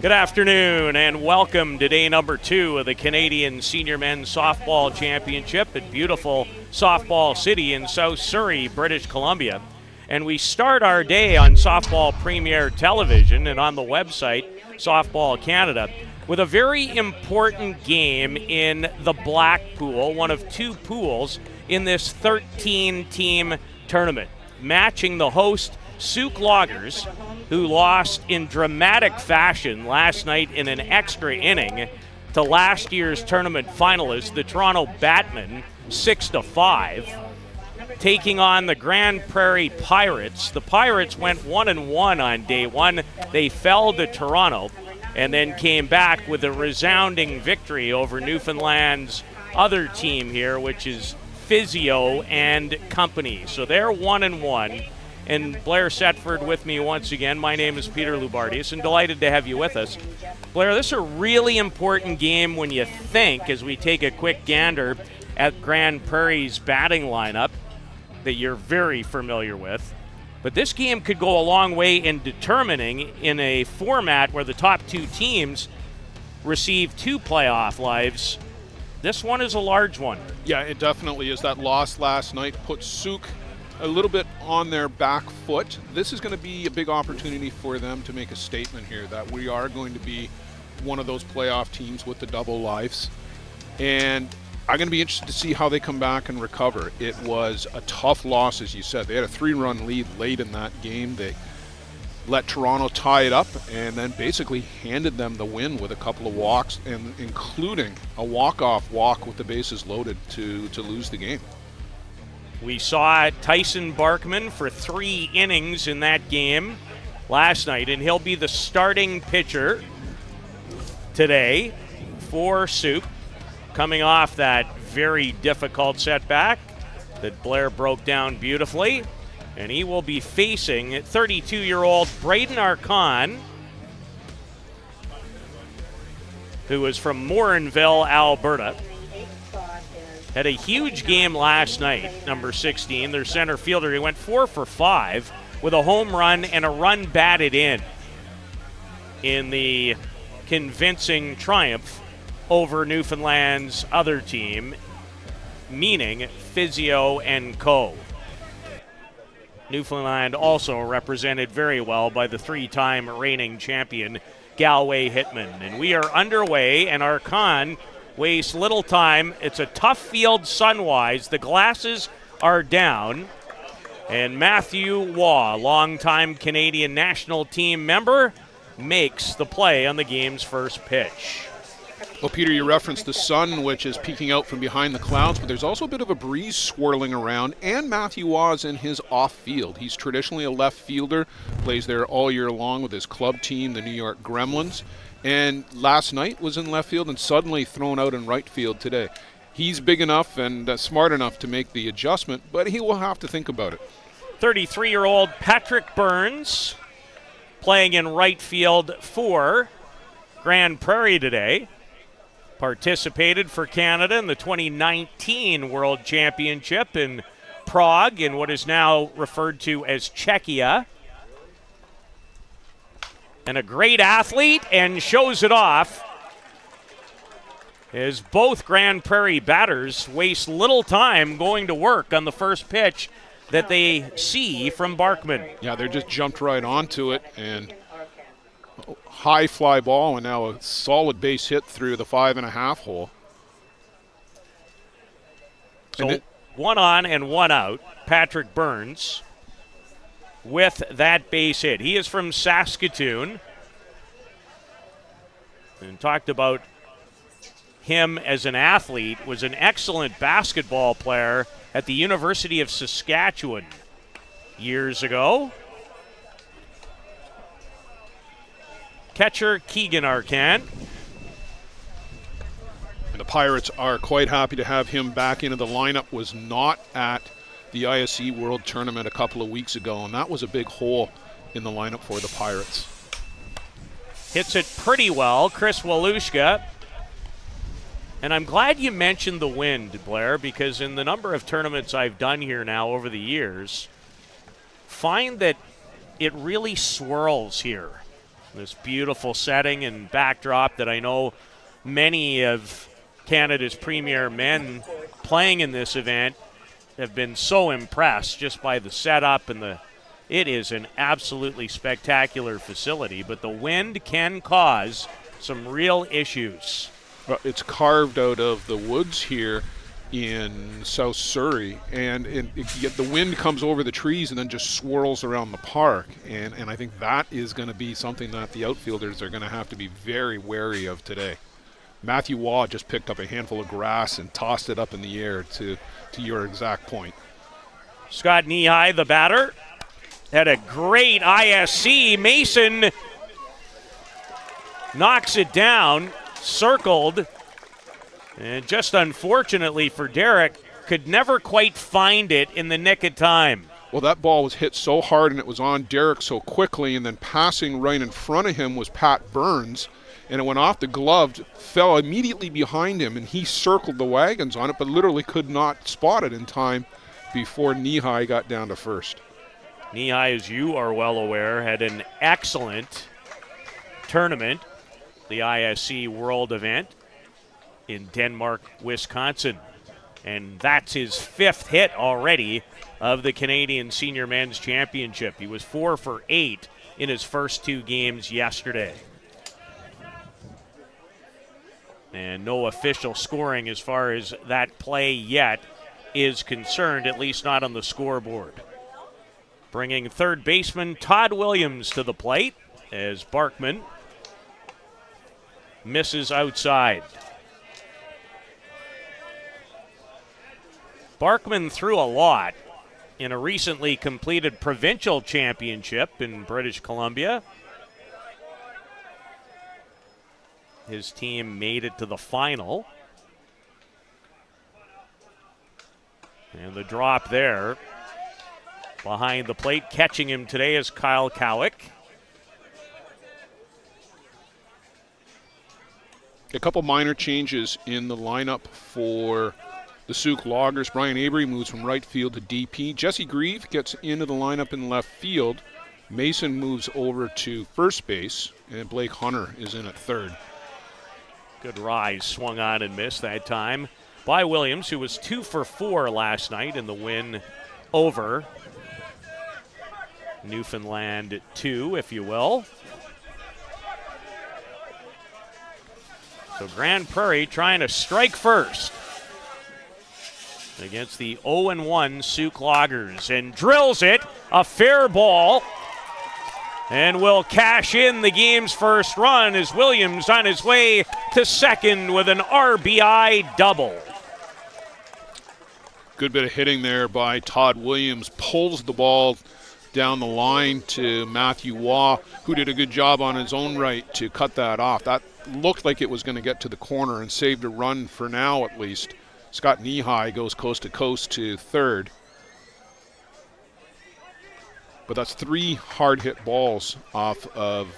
Good afternoon and welcome to day number 2 of the Canadian Senior Men's Softball Championship at beautiful Softball City in South Surrey, British Columbia. And we start our day on Softball Premier Television and on the website, Softball Canada, with a very important game in the Black Pool, one of 2 pools in this 13-team tournament, matching the host Souk Loggers, who lost in dramatic fashion last night in an extra inning to last year's tournament finalists, the Toronto Batmen, 6-5, taking on the Grand Prairie Pirates. The Pirates went 1-1 on day 1. They fell to Toronto and then came back with a resounding victory over Newfoundland's other team here, which is Physio and Company. So they're 1-1. And Blair Setford with me once again. My name is Peter Loubardias, and delighted to have you with us. Blair, this is a really important game when you think, as we take a quick gander at Grand Prairie's batting lineup that you're very familiar with. But this game could go a long way in determining, in a format where the top 2 teams receive 2 playoff lives, this one is a large one. Yeah, it definitely is. That loss last night put Souk a little bit on their back foot. This is going to be a big opportunity for them to make a statement here that we are going to be one of those playoff teams with the double lives. And I'm going to be interested to see how they come back and recover. It was a tough loss, as you said. They had a 3-run lead late in that game. They let Toronto tie it up and then basically handed them the win with a couple of walks, and including a walk-off walk with the bases loaded to lose the game. We saw Tyson Barkman for 3 innings in that game last night, and he'll be the starting pitcher today for Souk, coming off that very difficult setback that Blair broke down beautifully. And he will be facing 32-year-old Braden Archon, who is from Morinville, Alberta. Had a huge game last night, number 16, their center fielder. He went 4 for 5 with a home run and a run batted in the convincing triumph over Newfoundland's other team, meaning Physio and Co. Newfoundland also represented very well by the 3-time reigning champion Galway Hitmen. And we are underway, and Archon wastes little time. It's a tough field sun-wise. The glasses are down. And Matthew Waugh, longtime Canadian national team member, makes the play on the game's first pitch. Well, Peter, you referenced the sun, which is peeking out from behind the clouds, but there's also a bit of a breeze swirling around, and Matthew Waugh is in his off-field. He's traditionally a left fielder, plays there all year long with his club team, the New York Gremlins, and last night was in left field and suddenly thrown out in right field today. He's big enough and smart enough to make the adjustment, but he will have to think about it. 33-year-old Patrick Burns playing in right field for Grand Prairie today. Participated for Canada in the 2019 World Championship in Prague in what is now referred to as Czechia. And a great athlete, and shows it off as both Grand Prairie batters waste little time going to work on the first pitch that they see from Barkman. Yeah, they just jumped right onto it, and high fly ball, and now a solid base hit through the 5.5 hole. So 1 on and 1 out, Patrick Burns with that base hit. He is from Saskatoon, and talked about him as an athlete, was an excellent basketball player at the University of Saskatchewan years ago. Catcher Keegan Arcand. And the Pirates are quite happy to have him back into the lineup. Was not at the ISC World Tournament a couple of weeks ago, and that was a big hole in the lineup for the Pirates. Hits it pretty well, Chris Walushka. And I'm glad you mentioned the wind, Blair, because in the number of tournaments I've done here now over the years, find that it really swirls here. This beautiful setting and backdrop that I know many of Canada's premier men playing in this event have been so impressed just by the setup and it is an absolutely spectacular facility, but the wind can cause some real issues. It's carved out of the woods here in South Surrey, and the wind comes over the trees and then just swirls around the park, and I think that is going to be something that the outfielders are going to have to be very wary of today. Matthew Waugh just picked up a handful of grass and tossed it up in the air to your exact point. Scott Knee-High, the batter, had a great ISC. Mason knocks it down, circled, and just unfortunately for Derek, could never quite find it in the nick of time. Well, that ball was hit so hard and it was on Derek so quickly, and then passing right in front of him was Pat Burns, and it went off the glove, fell immediately behind him, and he circled the wagons on it, but literally could not spot it in time before Knee-High got down to first. Knee-High, as you are well aware, had an excellent tournament, the ISC World event in Denmark, Wisconsin. And that's his 5th hit already of the Canadian Senior Men's Championship. He was 4 for 8 in his first 2 games yesterday. And no official scoring as far as that play yet is concerned, at least not on the scoreboard. Bringing third baseman Todd Williams to the plate as Barkman misses outside. Barkman threw a lot in a recently completed provincial championship in British Columbia. His team made it to the final. And the drop there behind the plate. Catching him today is Kyle Cowick. A couple minor changes in the lineup for the Souk Loggers. Brian Avery moves from right field to DP. Jesse Grieve gets into the lineup in left field. Mason moves over to first base, and Blake Hunter is in at third. Good rise, swung on and missed that time by Williams, who was 2 for 4 last night in the win over Newfoundland 2, if you will. So Grand Prairie trying to strike first against the 0-1 Souk Loggers, and drills it, a fair ball, and will cash in the game's first run as Williams on his way to second with an RBI double. Good bit of hitting there by Todd Williams. Pulls the ball down the line to Matthew Waugh, who did a good job on his own right to cut that off. That looked like it was going to get to the corner and saved a run for now at least. Scott Knee-High goes coast to coast to third. But that's 3 hard hit balls off of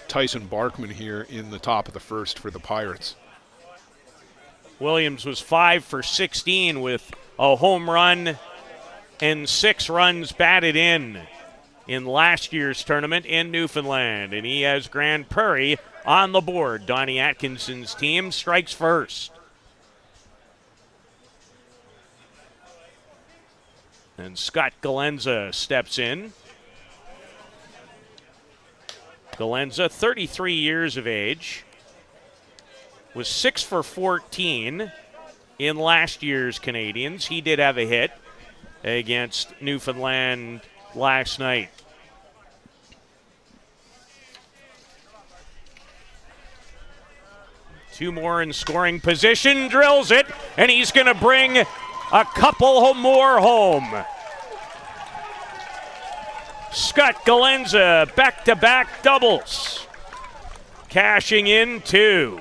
Tyson Barkman here in the top of the first for the Pirates. Williams was 5 for 16 with a home run and 6 runs batted in last year's tournament in Newfoundland. And he has Grand Prairie on the board. Donnie Atkinson's team strikes first. And Scott Galenza steps in. Galenza, 33 years of age, was 6 for 14 in last year's Canadians. He did have a hit against Newfoundland last night. Two more in scoring position, drills it, and he's going to bring a couple more home. Scott Galenza, back-to-back doubles. Cashing in 2.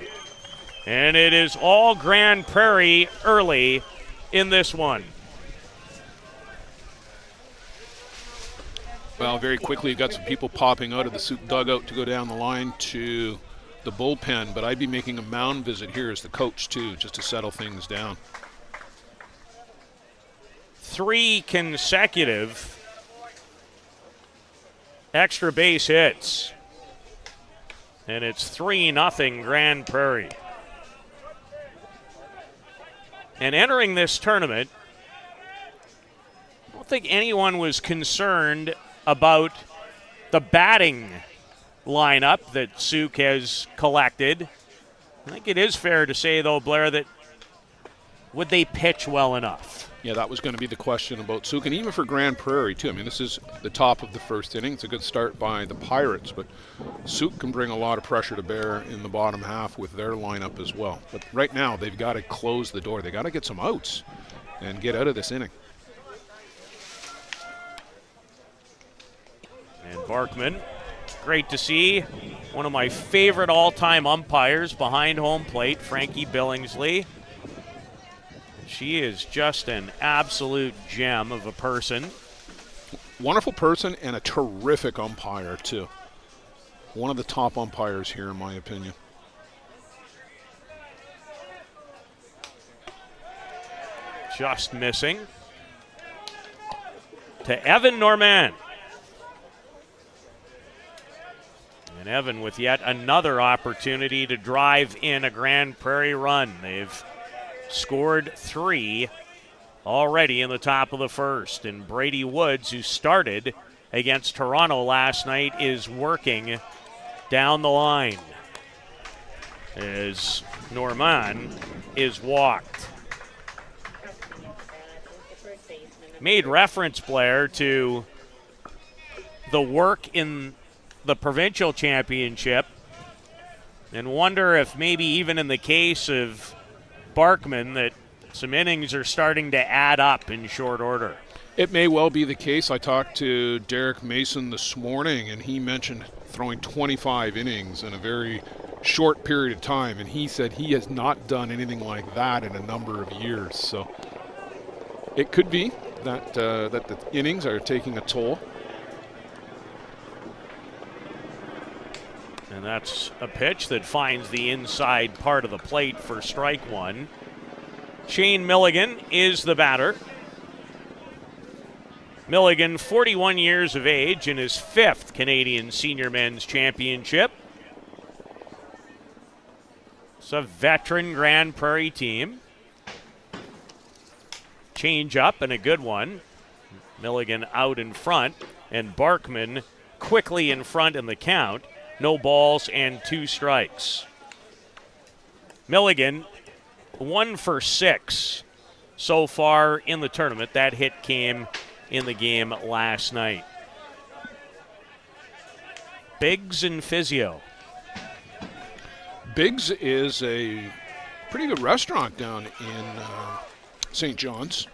And it is all Grand Prairie early in this one. Well, very quickly, you got some people popping out of the Souk dugout to go down the line to the bullpen, but I'd be making a mound visit here as the coach, too, just to settle things down. 3 consecutive extra base hits And it's 3-0 Grand Prairie. And entering this tournament, I don't think anyone was concerned about the batting lineup that Souk has collected. I think it is fair to say, though, Blair, that would they pitch well enough? Yeah, that was going to be the question about Souk, and even for Grand Prairie, too. I mean, this is the top of the first inning. It's a good start by the Pirates, but Souk can bring a lot of pressure to bear in the bottom half with their lineup as well. But right now, they've got to close the door. They've got to get some outs and get out of this inning. And Barkman, great to see. One of my favorite all-time umpires behind home plate, Frankie Billingsley. She is just an absolute gem of a person. Wonderful person and a terrific umpire, too. One of the top umpires here, in my opinion. Just missing. To Evan Normand. And Evan with yet another opportunity to drive in a Grand Prairie run. They've scored 3 already in the top of the first. And Brady Woods, who started against Toronto last night, is working down the line as Normand is walked. Made reference, Blair, to the work in the provincial championship and wonder if maybe even in the case of Barkman that some innings are starting to add up in short order. It may well be the case. I talked to Derek Mason this morning, and he mentioned throwing 25 innings in a very short period of time, and he said he has not done anything like that in a number of years. So it could be that that the innings are taking a toll. And that's a pitch that finds the inside part of the plate for strike one. Shane Milligan is the batter. Milligan, 41 years of age, in his 5th Canadian Senior Men's Championship. It's a veteran Grand Prairie team. Change up and a good one. Milligan out in front, and Barkman quickly in front in the count. No balls and 2 strikes. Milligan, 1 for 6 so far in the tournament. That hit came in the game last night. Biggs and Physio. Biggs is a pretty good restaurant down in St. John's.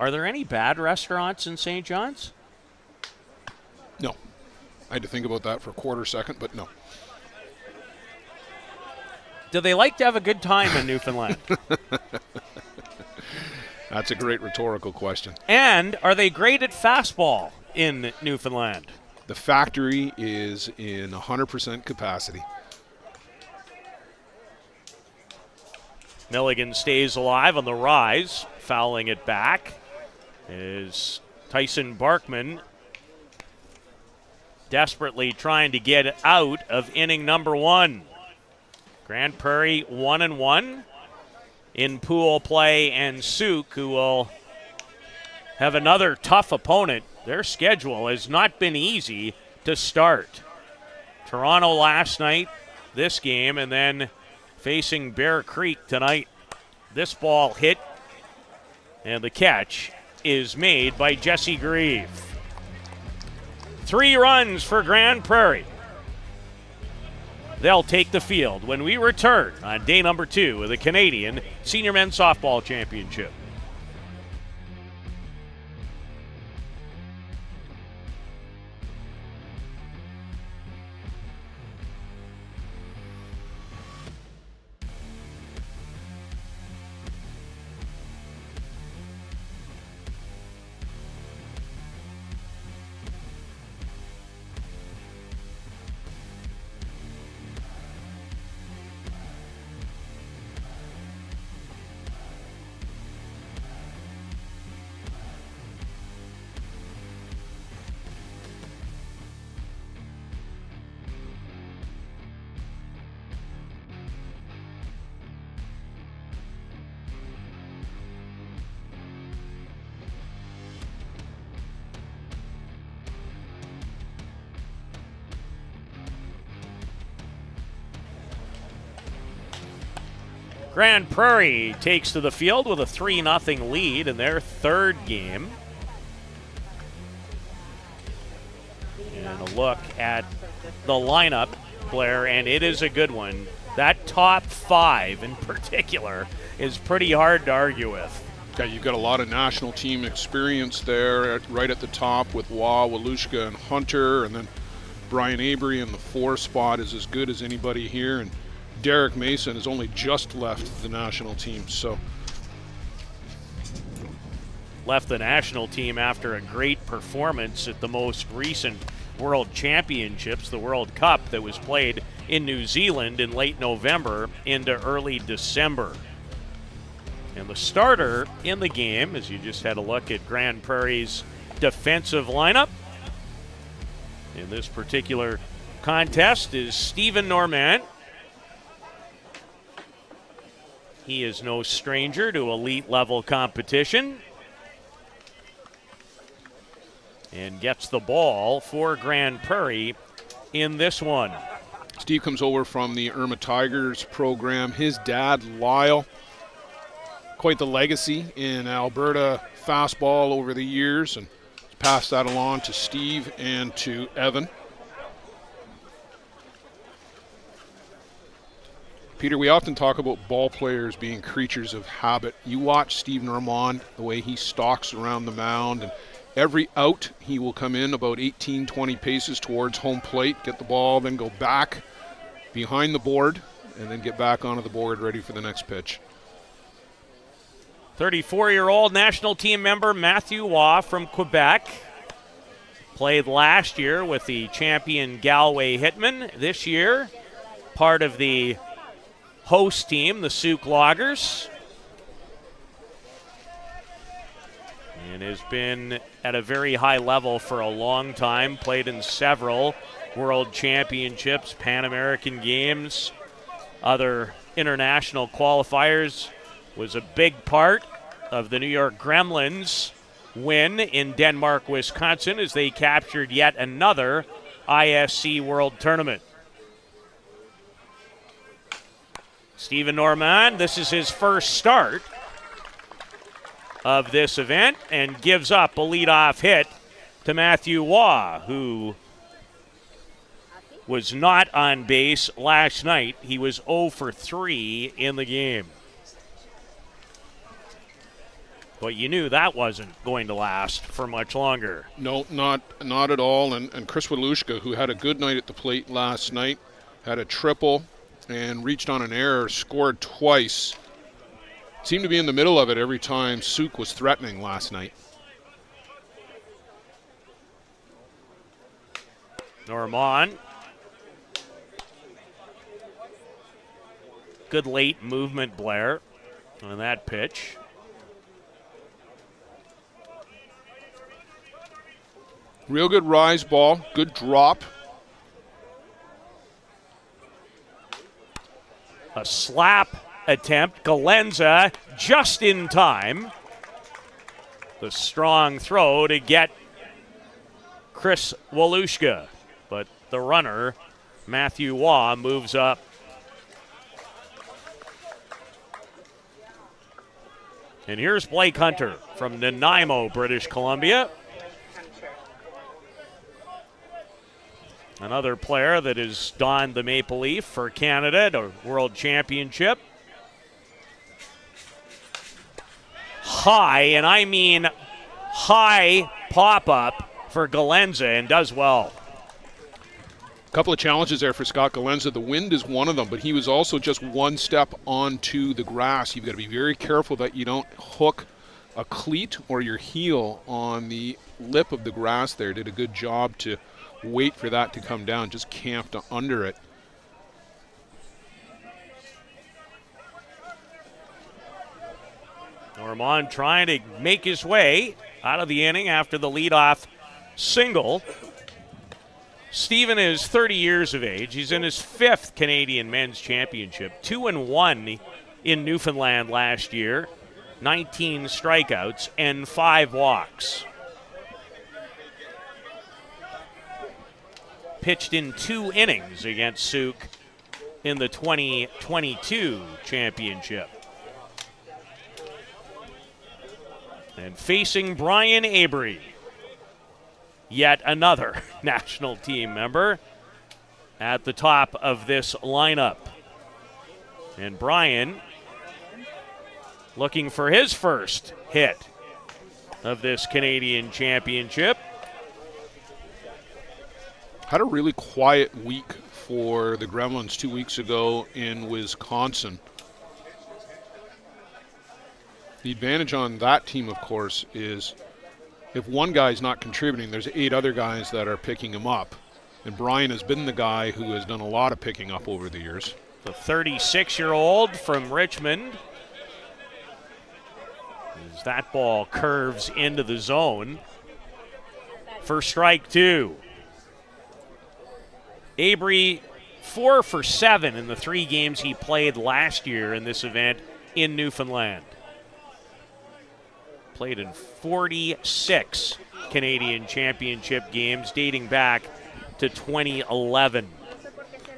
Are there any bad restaurants in St. John's? No. I had to think about that for a quarter second, but no. Do they like to have a good time in Newfoundland? That's a great rhetorical question. And are they great at fastball in Newfoundland? The factory is in 100% capacity. Milligan stays alive on the rise, fouling it back. Is Tyson Barkman desperately trying to get out of inning number 1. Grand Prairie 1-1 in pool play, and Souk, who will have another tough opponent. Their schedule has not been easy to start. Toronto last night, this game, and then facing Bear Creek tonight. This ball hit, and the catch is made by Jesse Grieve. 3 runs for Grand Prairie. They'll take the field when we return on day number 2 of the Canadian Senior Men's Softball Championship. Grand Prairie takes to the field with a 3-0 lead in their third game. And a look at the lineup, Blair, and it is a good one. That top 5 in particular is pretty hard to argue with. Yeah, you've got a lot of national team experience there right at the top with Walushka and Hunter, and then Brian Avery in the 4 spot is as good as anybody here, and Derek Mason has only just left the national team. So left the national team after a great performance at the most recent World Championships, the World Cup that was played in New Zealand in late November into early December. And the starter in the game, as you just had a look at Grand Prairie's defensive lineup in this particular contest, is Stephen Normand. He is no stranger to elite level competition and gets the ball for Grand Prairie in this one. Steve comes over from the Irma Tigers program. His dad, Lyle, quite the legacy in Alberta fastball over the years, and passed that along to Steve and to Evan. Peter, we often talk about ball players being creatures of habit. You watch Steve Normand, the way he stalks around the mound, and every out he will come in about 18, 20 paces towards home plate, get the ball, then go back behind the board, and then get back onto the board ready for the next pitch. 34-year-old national team member Matthew Waugh from Quebec. Played last year with the champion Galway Hitmen. This year, part of the host team, the Souk Loggers. And has been at a very high level for a long time. Played in several World Championships, Pan American Games, other international qualifiers. Was a big part of the New York Gremlins win in Denmark, Wisconsin, as they captured yet another ISC World Tournament. Stephen Normand, this is his first start of this event, and gives up a leadoff hit to Matthew Waugh, who was not on base last night. He was 0 for 3 in the game. But you knew that wasn't going to last for much longer. No, not at all. And Chris Walushka, who had a good night at the plate last night, had a triple and reached on an error, scored twice. Seemed to be in the middle of it every time Souk was threatening last night. Normand. Good late movement, Blair, on that pitch. Real good rise ball, good drop. A slap attempt. Galenza just in time. The strong throw to get Chris Walushka. But the runner, Matthew Waugh, moves up. And here's Blake Hunter from Nanaimo, British Columbia. Another player that has donned the maple leaf for Canada at a World Championship. High, and I mean high pop-up for Galenza, and does well. A couple of challenges there for Scott Galenza. The wind is one of them, but he was also just one step onto the grass. You've got to be very careful that you don't hook a cleat or your heel on the lip of the grass there. Did a good job to wait for that to come down, just camped under it. Normand trying to make his way out of the inning after the leadoff single. Stephen is 30 years of age. He's in his 5th Canadian Men's Championship, 2-1 in Newfoundland last year, 19 strikeouts and 5 walks. Pitched in 2 innings against Souk in the 2022 championship. And facing Brian Avery, yet another national team member at the top of this lineup. And Brian looking for his first hit of this Canadian championship. Had a really quiet week for the Gremlins 2 weeks ago in Wisconsin. The advantage on that team, of course, is if one guy's not contributing, there's 8 other guys that are picking him up. And Brian has been the guy who has done a lot of picking up over the years. The 36-year-old from Richmond. As that ball curves into the zone. For strike 2. Avery 4 for 7 in the 3 games he played last year in this event in Newfoundland. Played in 46 Canadian championship games dating back to 2011.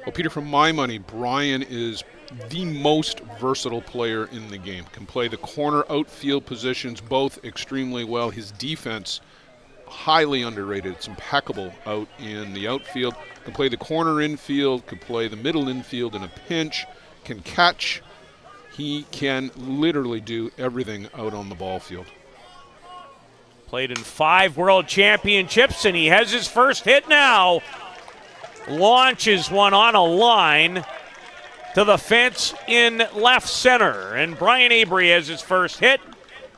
Well, Peter, for my money, Brian is the most versatile player in the game. Can play the corner outfield positions both extremely well. His defense, highly underrated. It's impeccable out in the outfield. Can play the corner infield, can play the middle infield in a pinch, can catch. He can literally do everything out on the ball field. Played in 5 world championships, and he has his first hit now. Launches one on a line to the fence in left center. And Brian Avery has his first hit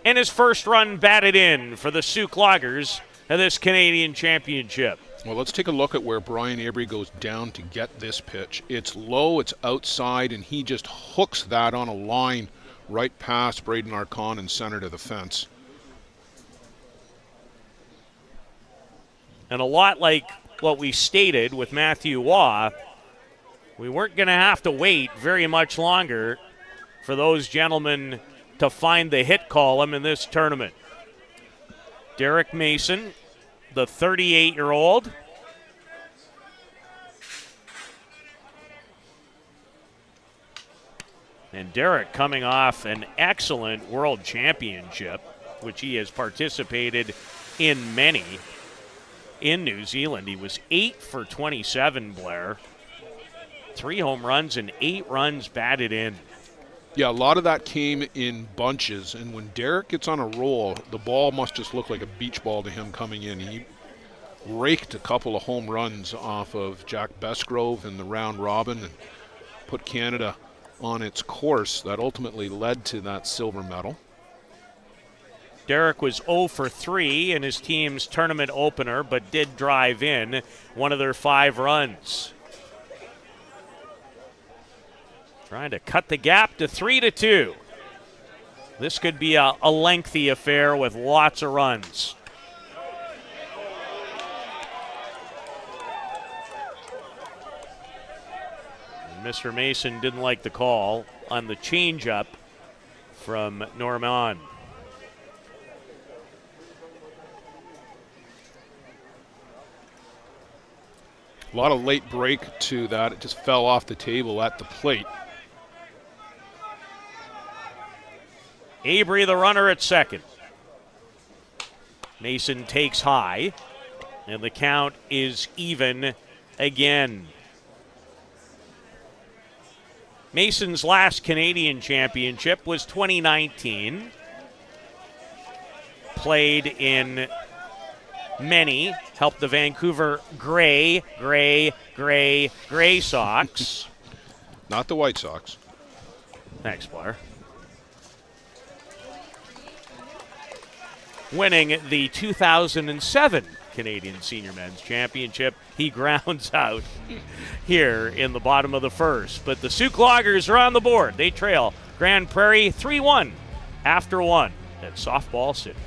and his first run batted in for the Souk Loggers of this Canadian championship. Well, let's take a look at where Brian Avery goes down to get this pitch. It's low, it's outside, and he just hooks that on a line right past Braden Archon and center to the fence. And a lot like what we stated with Matthew Waugh, we weren't going to have to wait very much longer for those gentlemen to find the hit column in this tournament. Derek Mason, the 38-year-old. And Derek coming off an excellent world championship, which he has participated in many. In New Zealand, he was 8 for 27, Blair. 3 home runs and 8 runs batted in. Yeah, a lot of that came in bunches, and when Derek gets on a roll, the ball must just look like a beach ball to him coming in. He raked a couple of home runs off of Jack Besgrove in the round robin and put Canada on its course that ultimately led to that silver medal. Derek was 0 for 3 in his team's tournament opener, but did drive in one of their 5 runs. Trying to cut the gap to 3-2. This could be a lengthy affair with lots of runs. And Mr. Mason didn't like the call on the changeup from Normand. A lot of late break to that. It just fell off the table at the plate. Avery, the runner at second. Mason takes high, and the count is even again. Mason's last Canadian championship was 2019. Played in many, helped the Vancouver Gray Sox. Not the White Sox. Thanks, Blair. Winning the 2007 Canadian Senior Men's Championship. He grounds out here in the bottom of the first. But the Souk Loggers are on the board. They trail Grand Prairie 3-1 after 1 at Softball City.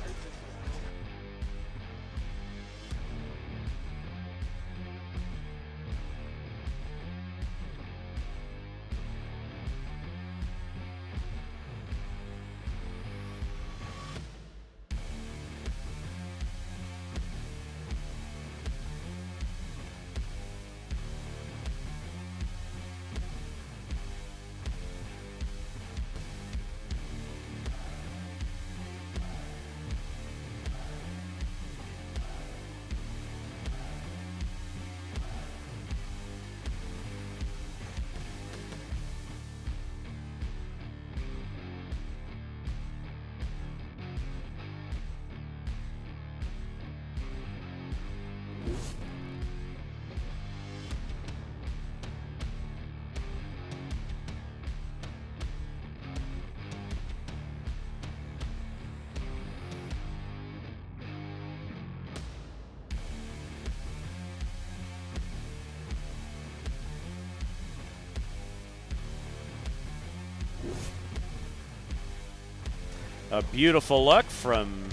A beautiful look from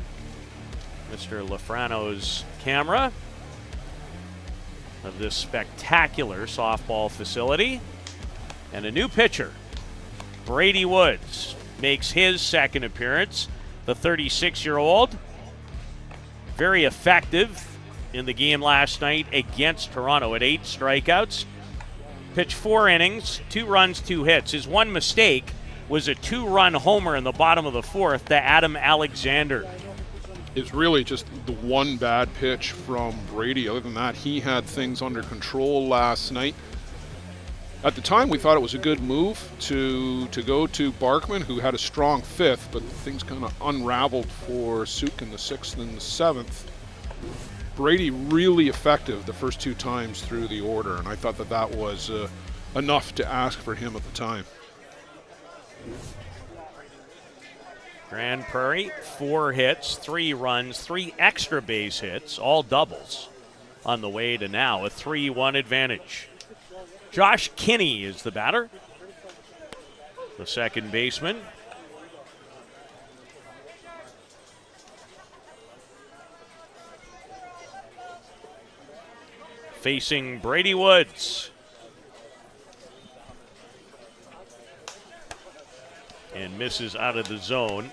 Mr. Lafrano's camera of this spectacular softball facility. And a new pitcher, Brady Woods, makes his second appearance. The 36-year-old, very effective in the game last night against Toronto at 8 strikeouts. Pitched 4 innings, 2 runs, 2 hits. His one mistake was a 2-run homer in the bottom of the 4th to Adam Alexander. It's really just the one bad pitch from Brady. Other than that, he had things under control last night. At the time, we thought it was a good move to go to Barkman, who had a strong 5th, but things kind of unraveled for Souk in the 6th and the 7th. Brady really effective the first 2 times through the order, and I thought that was enough to ask for him at the time. Grand Prairie, 4 hits, 3 runs, 3 extra base hits, all doubles on the way to now a 3-1 advantage. Josh Kinney is the batter, the second baseman. Facing Brady Woods. And misses out of the zone.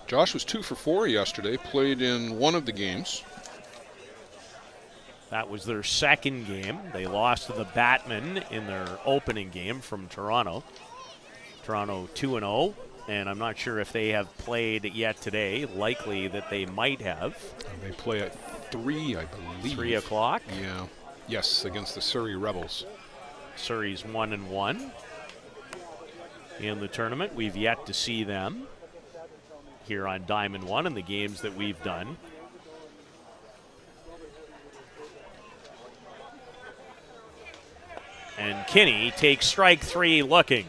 Josh was 2 for 4 yesterday, played in one of the games. That was their second game. They lost to the Batmen in their opening game from Toronto. Toronto 2-0, and I'm not sure if they have played yet today. Likely that they might have. They play at 3, I believe. 3 o'clock. Yeah. Yes, against the Surrey Rebels. Surrey's 1-1 in the tournament. We've yet to see them here on Diamond 1 in the games that we've done. And Kinney takes strike 3 looking.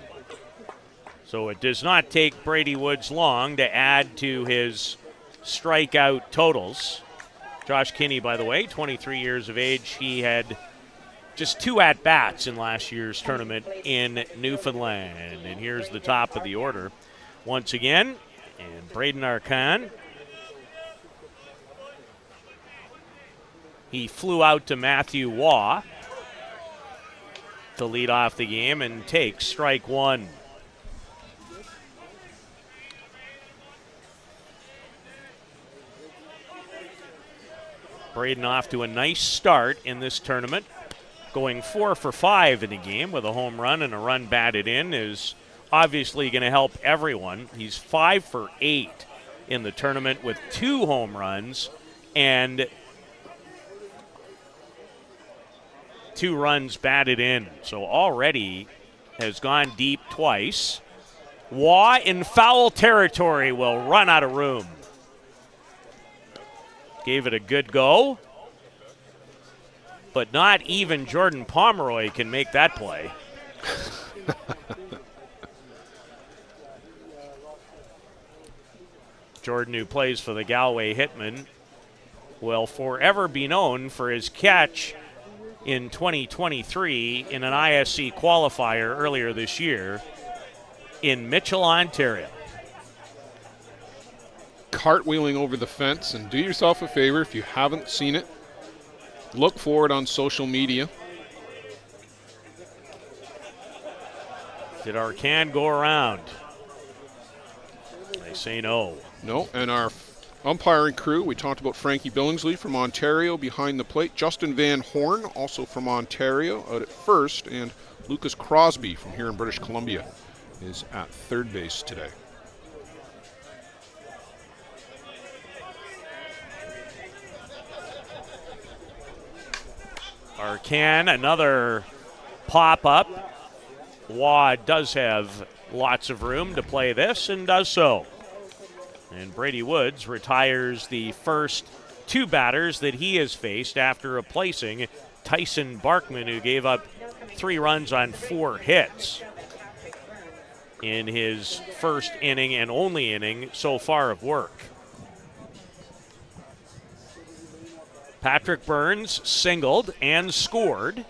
So it does not take Brady Woods long to add to his strikeout totals. Josh Kinney, by the way, 23 years of age. He had just 2 at-bats in last year's tournament in Newfoundland. And here's the top of the order once again. And Braden Arcand. He flew out to Matthew Waugh to lead off the game and takes strike 1. Braden off to a nice start in this tournament. Going 4 for 5 in the game with a home run and a run batted in is obviously going to help everyone. He's 5 for 8 in the tournament with 2 home runs and 2 runs batted in. So already has gone deep twice. Waugh in foul territory will run out of room. Gave it a good go, but not even Jordan Pomeroy can make that play. Jordan, who plays for the Galway Hitmen, will forever be known for his catch in 2023 in an ISC qualifier earlier this year in Mitchell, Ontario. Cartwheeling over the fence, and do yourself a favor if you haven't seen it, look for it on social media. Did Arcand go around? They say no. No, and our umpiring crew, we talked about Frankie Billingsley from Ontario behind the plate, Justin Van Horn, also from Ontario, out at first, and Lucas Crosby from here in British Columbia is at third base today. Arcand, another pop-up. Waugh does have lots of room to play this and does so. And Brady Woods retires the first 2 batters that he has faced after replacing Tyson Barkman, who gave up 3 runs on 4 hits in his first inning and only inning so far of work. Patrick Burns singled and scored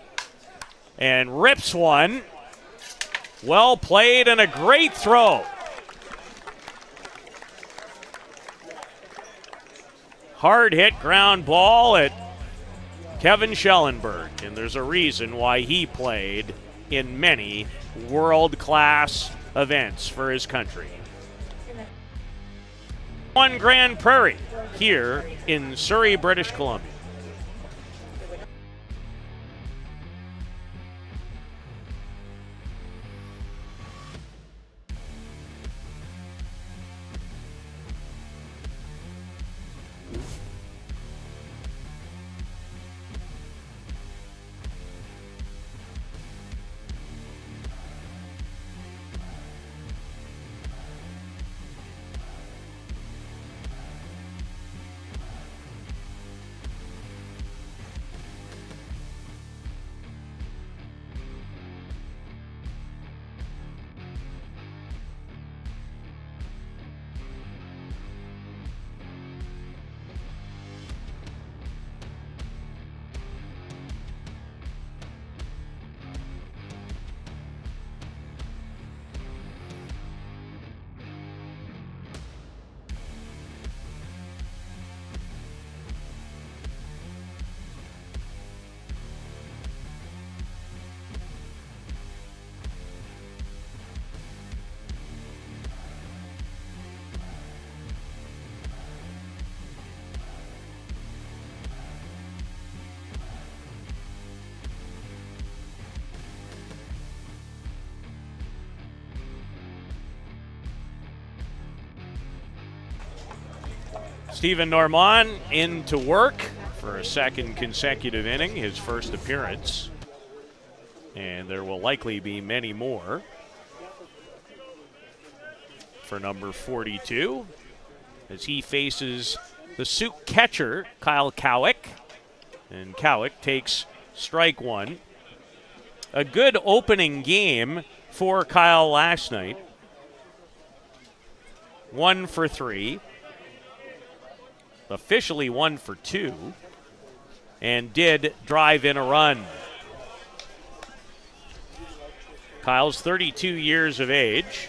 and rips one Well played and a great throw. Hard hit ground ball at Kevin Schellenberg, and there's a reason why he played in many world-class events for his country. One Grand Prairie here in Surrey, British Columbia. Stephen Normand into work for a second consecutive inning, his first appearance. And there will likely be many more for number 42 as he faces the Souk catcher, Kyle Cowick. And Cowick takes strike one. A good opening game for Kyle last night. 1 for 3. Officially 1 for 2, and did drive in a run. Kyle's 32 years of age,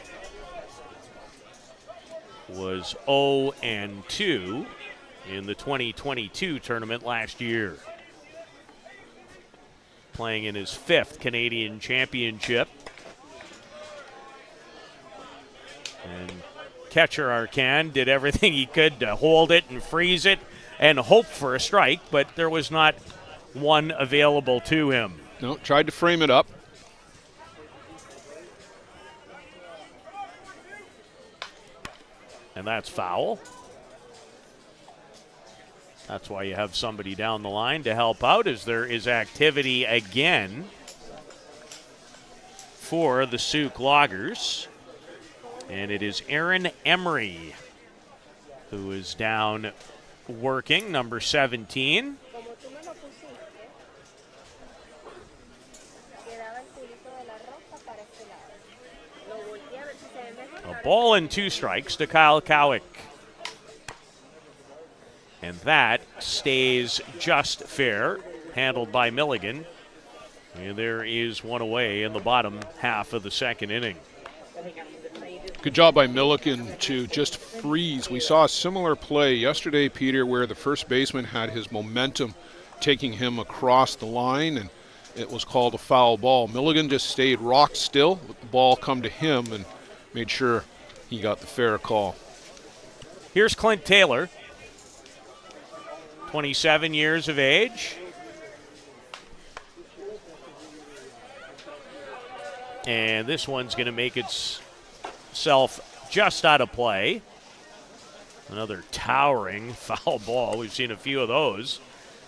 was 0-2 in the 2022 tournament last year. Playing in his 5th Canadian championship. And catcher Arcan did everything he could to hold it and freeze it and hope for a strike, but there was not one available to him. No, tried to frame it up. And that's foul. That's why you have somebody down the line to help out, as there is activity again for the Souk Loggers. And it is Aaron Emery who is down working, number 17. A ball and 2 strikes to Kyle Cowick. And that stays just fair, handled by Milligan. And there is one away in the bottom half of the second inning. Good job by Milligan to just freeze. We saw a similar play yesterday, Peter, where the first baseman had his momentum taking him across the line, and it was called a foul ball. Milligan just stayed rock still, let the ball come to him, and made sure he got the fair call. Here's Clint Taylor, 27 years of age. And this one's going to make itself just out of play. Another towering foul ball. We've seen a few of those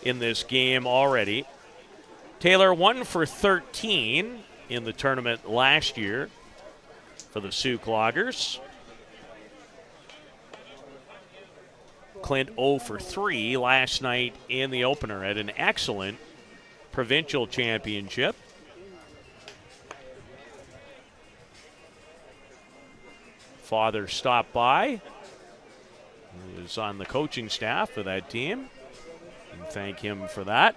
in this game already. Taylor 1 for 13 in the tournament last year for the Souk Loggers. Clint 0 for 3 last night in the opener at an excellent provincial championship. Father stopped by. He was on the coaching staff for that team. And thank him for that.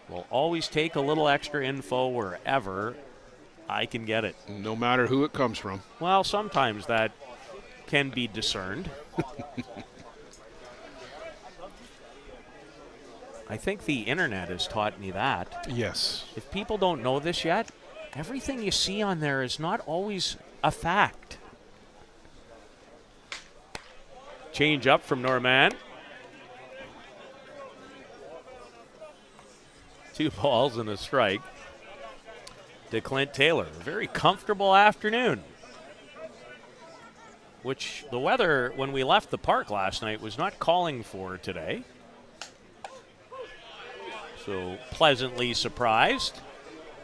We'll always take a little extra info wherever I can get it. No matter who it comes from. Well, sometimes that can be discerned. I think the internet has taught me that. Yes. If people don't know this yet, everything you see on there is not always a fact. Change up from Norman. 2 balls and a strike to Clint Taylor. A very comfortable afternoon, which the weather when we left the park last night was not calling for today. So pleasantly surprised.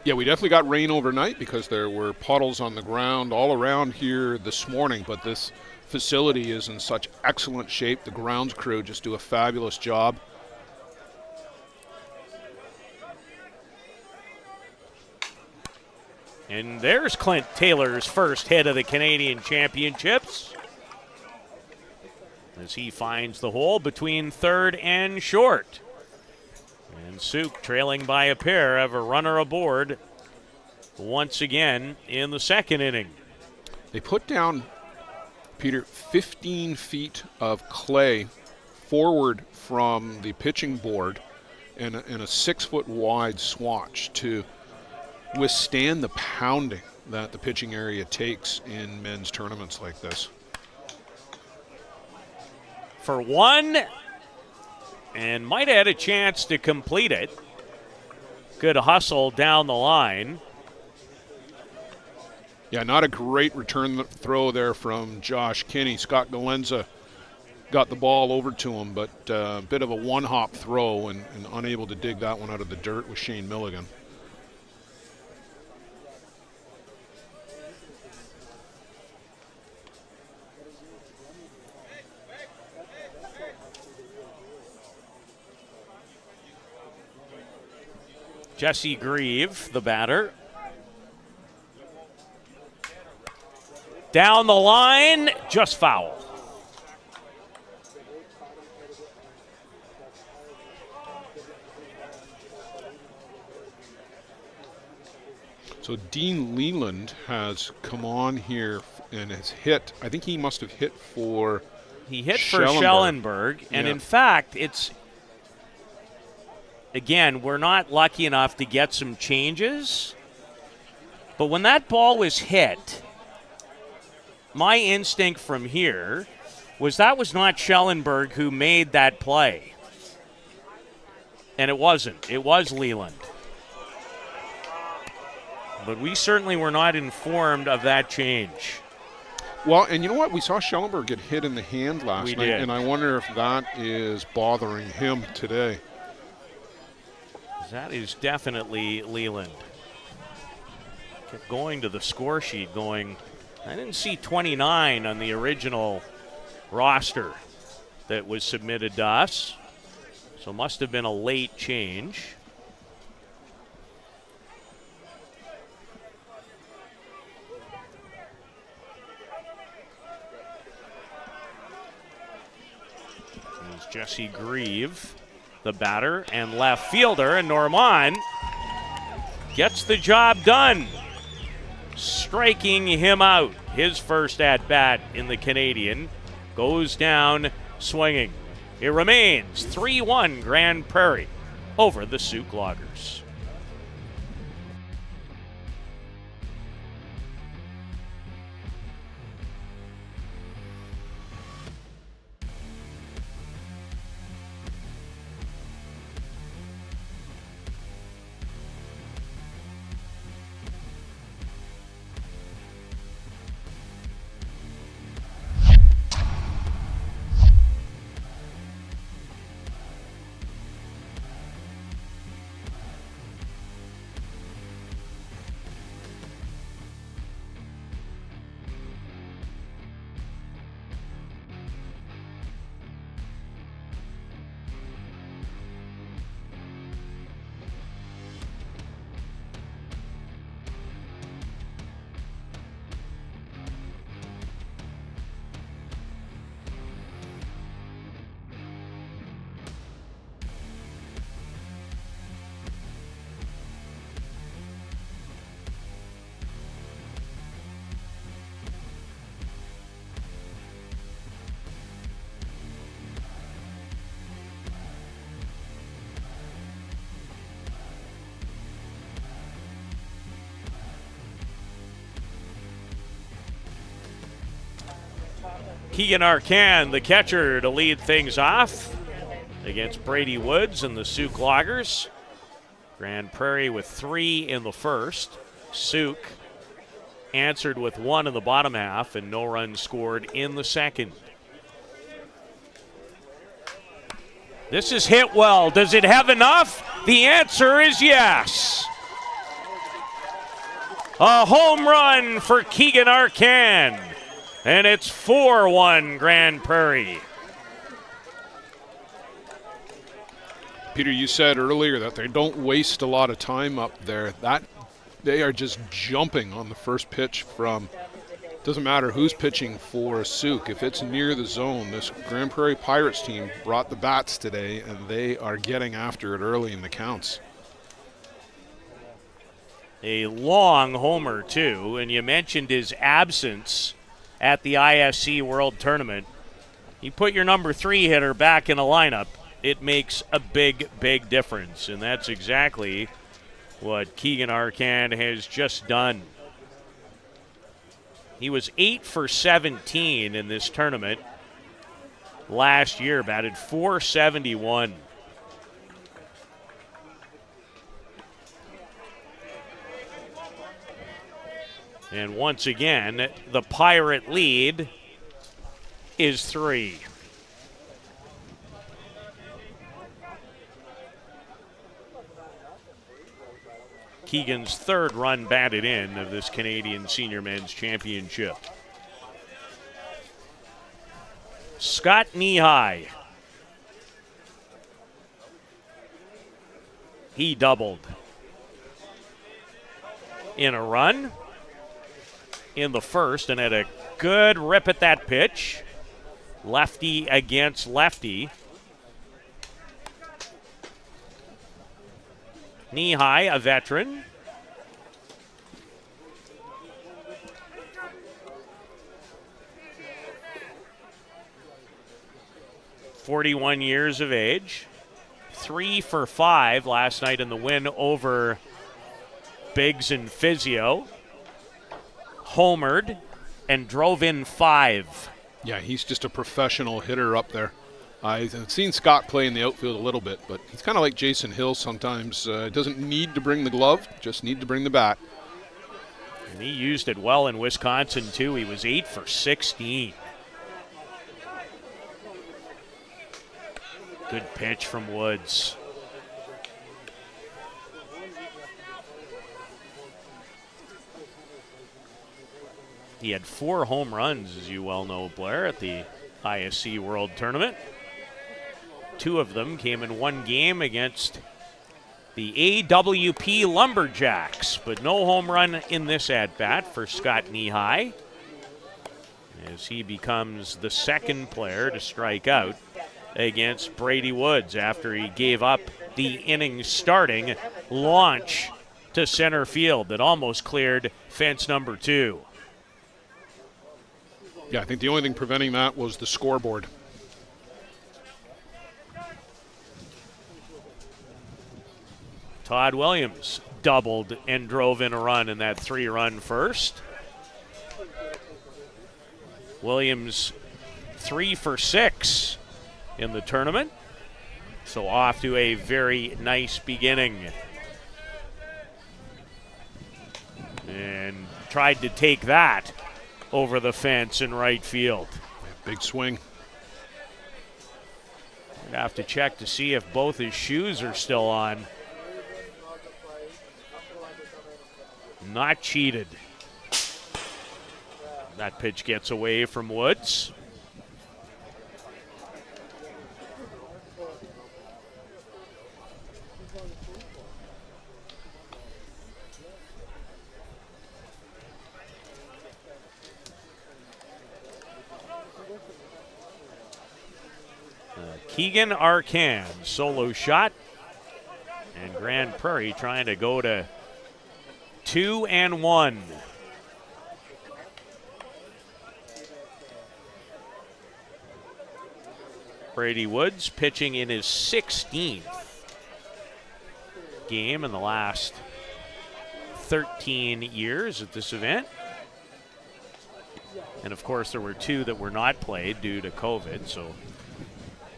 Yeah, we definitely got rain overnight because there were puddles on the ground all around here this morning, but this facility is in such excellent shape. The grounds crew just do a fabulous job. And there's Clint Taylor's first hit of the Canadian Championships as he finds the hole between third and short. And Souk, trailing by a pair, have a runner aboard once again in the second inning. They put down, Peter, 15 feet of clay forward from the pitching board and a 6 foot wide swatch to withstand the pounding that the pitching area takes in men's tournaments like this. For one, and might have had a chance to complete it. Good hustle down the line. Yeah, not a great return throw there from Josh Kinney. Scott Galenza got the ball over to him, but a bit of a one-hop throw and unable to dig that one out of the dirt with Shane Milligan. Jesse Grieve, the batter. Down the line, just foul. So Dean Leland has come on here and has hit. I think he must have hit for He hit for Schellenberg, and in fact, it's, again, we're not lucky enough to get some changes, but when that ball was hit, my instinct from here was that was not Schellenberg who made that play. And it wasn't. It was Leland. But we certainly were not informed of that change. Well, and you know what? We saw Schellenberg get hit in the hand last night, did. and I wonder if that is bothering him today. That is definitely Leland. Kept going to the score sheet going, I didn't see 29 on the original roster that was submitted to us. So must have been a late change. There's Jesse Grieve, the batter and left fielder, and Norman gets the job done, striking him out. His first at-bat in the Canadian goes down swinging. It remains 3-1 Grand Prairie over the Souk Loggers. Keegan Arcand, the catcher, to lead things off against Brady Woods and the Souk Loggers. Grand Prairie with 3 in the first. Souk answered with 1 in the bottom half and no runs scored in the second. This is hit well. Does it have enough? The answer is yes. A home run for Keegan Arcand. And it's 4-1 Grand Prairie. Peter, you said earlier that they don't waste a lot of time up there. That they are just jumping on the first pitch from, doesn't matter who's pitching for Souk. If it's near the zone, this Grand Prairie Pirates team brought the bats today, and they are getting after it early in the counts. A long homer, too, and you mentioned his absence at the ISC World Tournament. You put your number 3 hitter back in a lineup, it makes a big, big difference, and that's exactly what Keegan Arcand has just done. He was 8 for 17 in this tournament last year, batted .471. And once again, the Pirate lead is 3. Keegan's 3rd run batted in of this Canadian Senior Men's Championship. Scott Knee-High. He doubled in a run in the first and had a good rip at that pitch. Lefty against lefty. Knee-High, a veteran. .41 years of age. 3 for 5 last night in the win over Biggs and Physio. Homered and drove in 5. Yeah, he's just a professional hitter up there. I've seen Scott play in the outfield a little bit, but he's kind of like Jason Hill sometimes. Doesn't need to bring the glove, just need to bring the bat. And he used it well in Wisconsin, too. He was 8 for 16. Good pitch from Woods. He had 4 home runs, as you well know, Blair, at the ISC World Tournament. 2 of them came in one game against the AWP Lumberjacks, but no home run in this at-bat for Scott Knee-High, as he becomes the 2nd player to strike out against Brady Woods after he gave up the inning-starting launch to center field that almost cleared fence number 2. Yeah, I think the only thing preventing that was the scoreboard. Todd Williams doubled and drove in a run in that 3-run first. Williams 3 for 6 in the tournament, so off to a very nice beginning. And tried to take that over the fence in right field. Big swing. I'd have to check to see if both his shoes are still on. Not cheated. That pitch gets away from Woods. Keegan Arcand, solo shot. And Grand Prairie trying to go to 2-1. Brady Woods pitching in his 16th game in the last 13 years at this event. And, of course, there were 2 that were not played due to COVID, so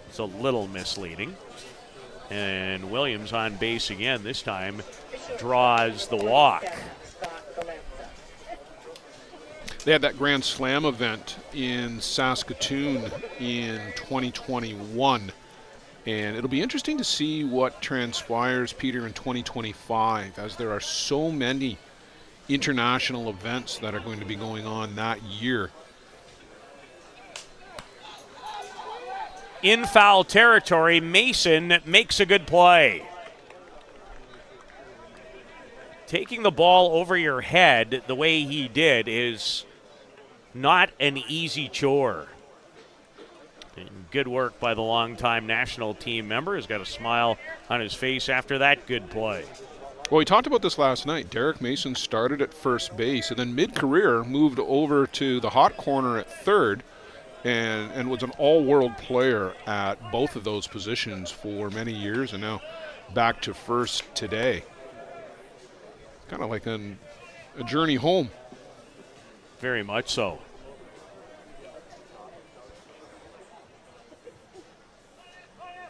it's a little misleading. And Williams on base again, this time draws the walk. They had that Grand Slam event in Saskatoon in 2021. And it'll be interesting to see what transpires, Peter, in 2025, as there are so many international events that are going to be going on that year. In foul territory, Mason makes a good play. Taking the ball over your head the way he did is not an easy chore. And good work by the longtime national team member. He's got a smile on his face after that good play. Well, we talked about this last night. Derek Mason started at first base and then mid-career moved over to the hot corner at third and was an all-world player at both of those positions for many years, and now back to first today. Kind of like a journey home. Very much so.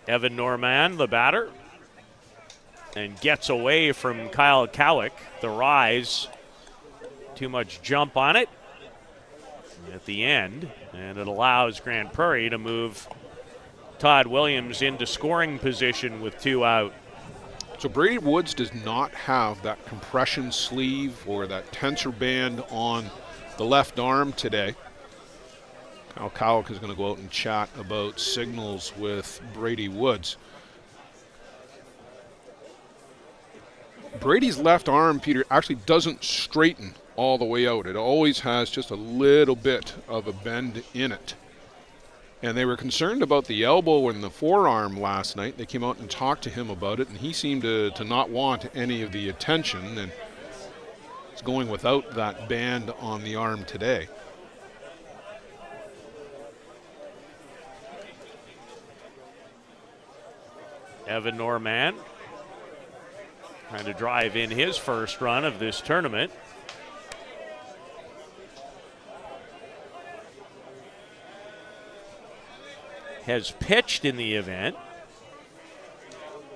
Evan Norman, the batter, and gets away from Kyle Cowick. The rise, too much jump on it at the end, and it allows Grand Prairie to move Todd Williams into scoring position with 2 out. So Brady Woods does not have that compression sleeve or that tensor band on the left arm today. Kyle Cowick is going to go out and chat about signals with Brady Woods. Brady's left arm, Peter, actually doesn't straighten all the way out. It always has just a little bit of a bend in it. And they were concerned about the elbow and the forearm last night. They came out and talked to him about it, and he seemed to not want any of the attention, and is going without that band on the arm today. Evan Norman trying to drive in his first run of this tournament. Has pitched in the event,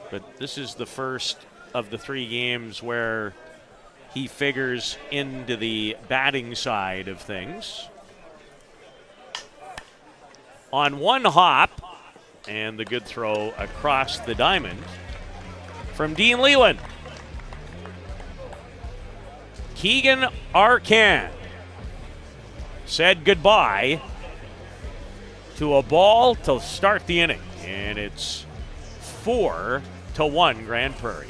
but this is the first of the 3 games where he figures into the batting side of things. On one hop, and the good throw across the diamond from Dean Leland. Keegan Arcand said goodbye to a ball to start the inning, and it's 4-1 Grand Prairie.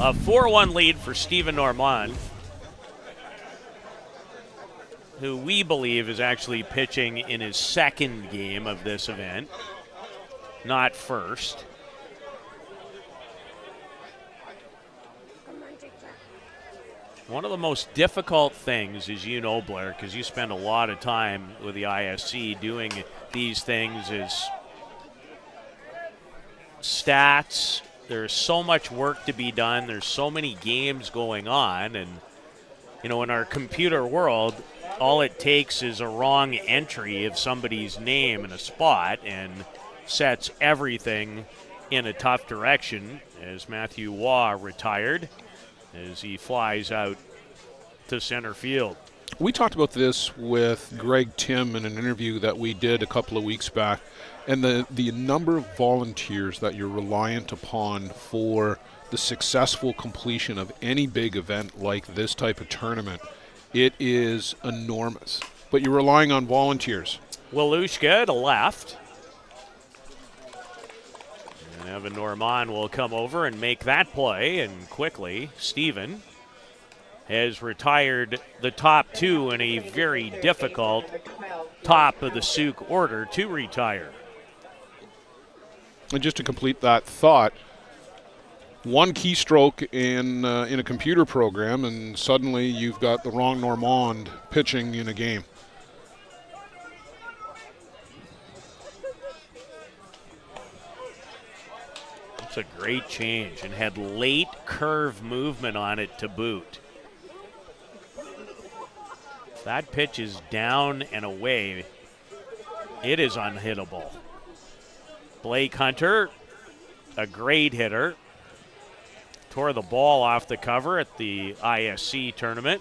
A 4-1 lead for Steven Normand, who we believe is actually pitching in his second game of this event, not first. One of the most difficult things, as you know, Blair, because you spend a lot of time with the ISC doing these things, is stats. There's so much work to be done. There's so many games going on. And, you know, in our computer world, all it takes is a wrong entry of somebody's name in a spot and sets everything in a tough direction, as Matthew Waugh retired as he flies out to center field. We talked about this with Greg Tim in an interview that we did a couple of weeks back, and the number of volunteers that you're reliant upon for the successful completion of any big event like this type of tournament, it is enormous. But you're relying on volunteers. Walushka to left. And Evan Normand will come over and make that play, and quickly, Steven has retired the top two in a very difficult top of the Souk order to retire. And just to complete that thought, one keystroke in a computer program, and suddenly you've got the wrong Normand pitching in a game. It's a great change and had late curve movement on it to boot. If that pitch is down and away, it is unhittable. Blake Hunter, a great hitter, tore the ball off the cover at the ISC tournament.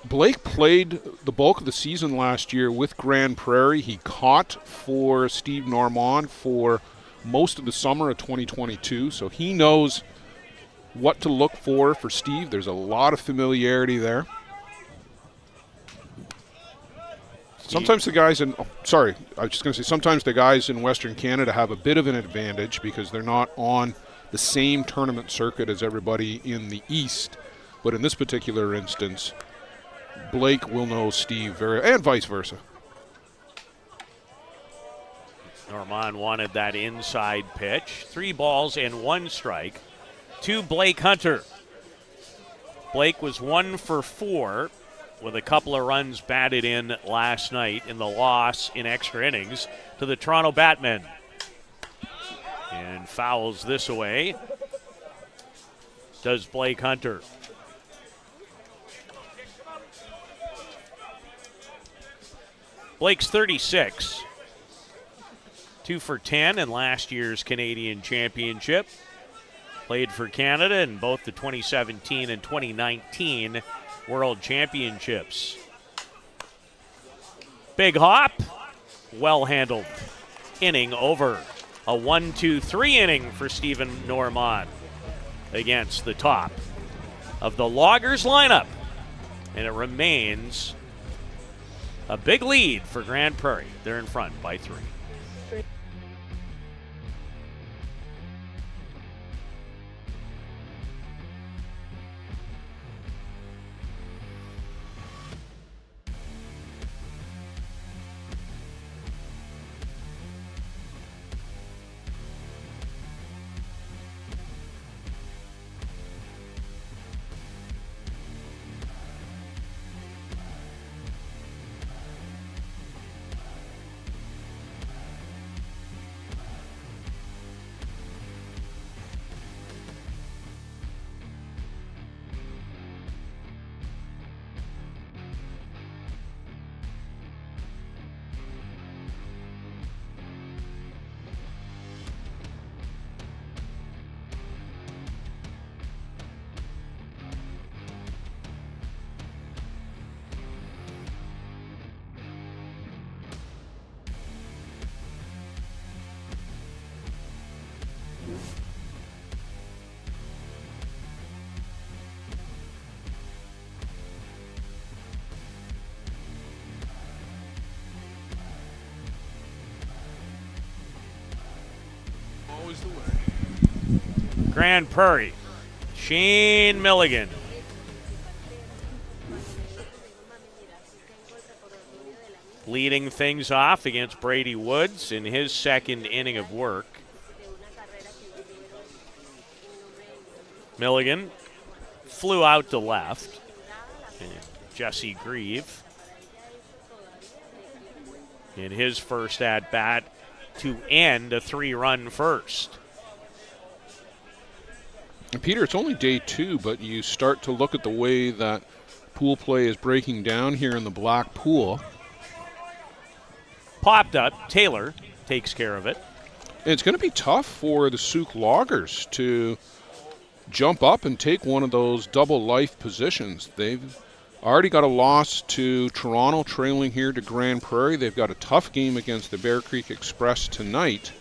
Blake played the bulk of the season last year with Grand Prairie. He caught for Steve Normand for most of the summer of 2022, so he knows what to look for Steve. There's a lot of familiarity there. Sometimes the guys sometimes the guys in Western Canada have a bit of an advantage because they're not on the same tournament circuit as everybody in the East. But in this particular instance, Blake will know Steve and vice versa. Normand wanted that inside pitch. 3 balls and 1 strike to Blake Hunter. Blake was 1 for 4 with a couple of runs batted in last night in the loss in extra innings to the Toronto Batmen. And fouls this away. Does Blake Hunter. Blake's 36. 2 for 10 in last year's Canadian Championship. Played for Canada in both the 2017 and 2019 World Championships. Big hop. Well handled. Inning over. A 1-2-3 inning for Steven Normand against the top of the Loggers lineup. And it remains a big lead for Grand Prairie. They're in front by 3. Grand Prairie, Shane Milligan. Leading things off against Brady Woods in his second inning of work. Milligan flew out to left. And Jesse Grieve in his first at-bat to end a 3-run first. And Peter, it's only day 2, but you start to look at the way that Pool play is breaking down here in the black pool. Popped up. Taylor takes care of it. And it's going to be tough for the Souk loggers to jump up and take one of those double life positions. They've already got a loss to Toronto, trailing here to Grand Prairie. They've got a tough game against the Bear Creek Express tonight.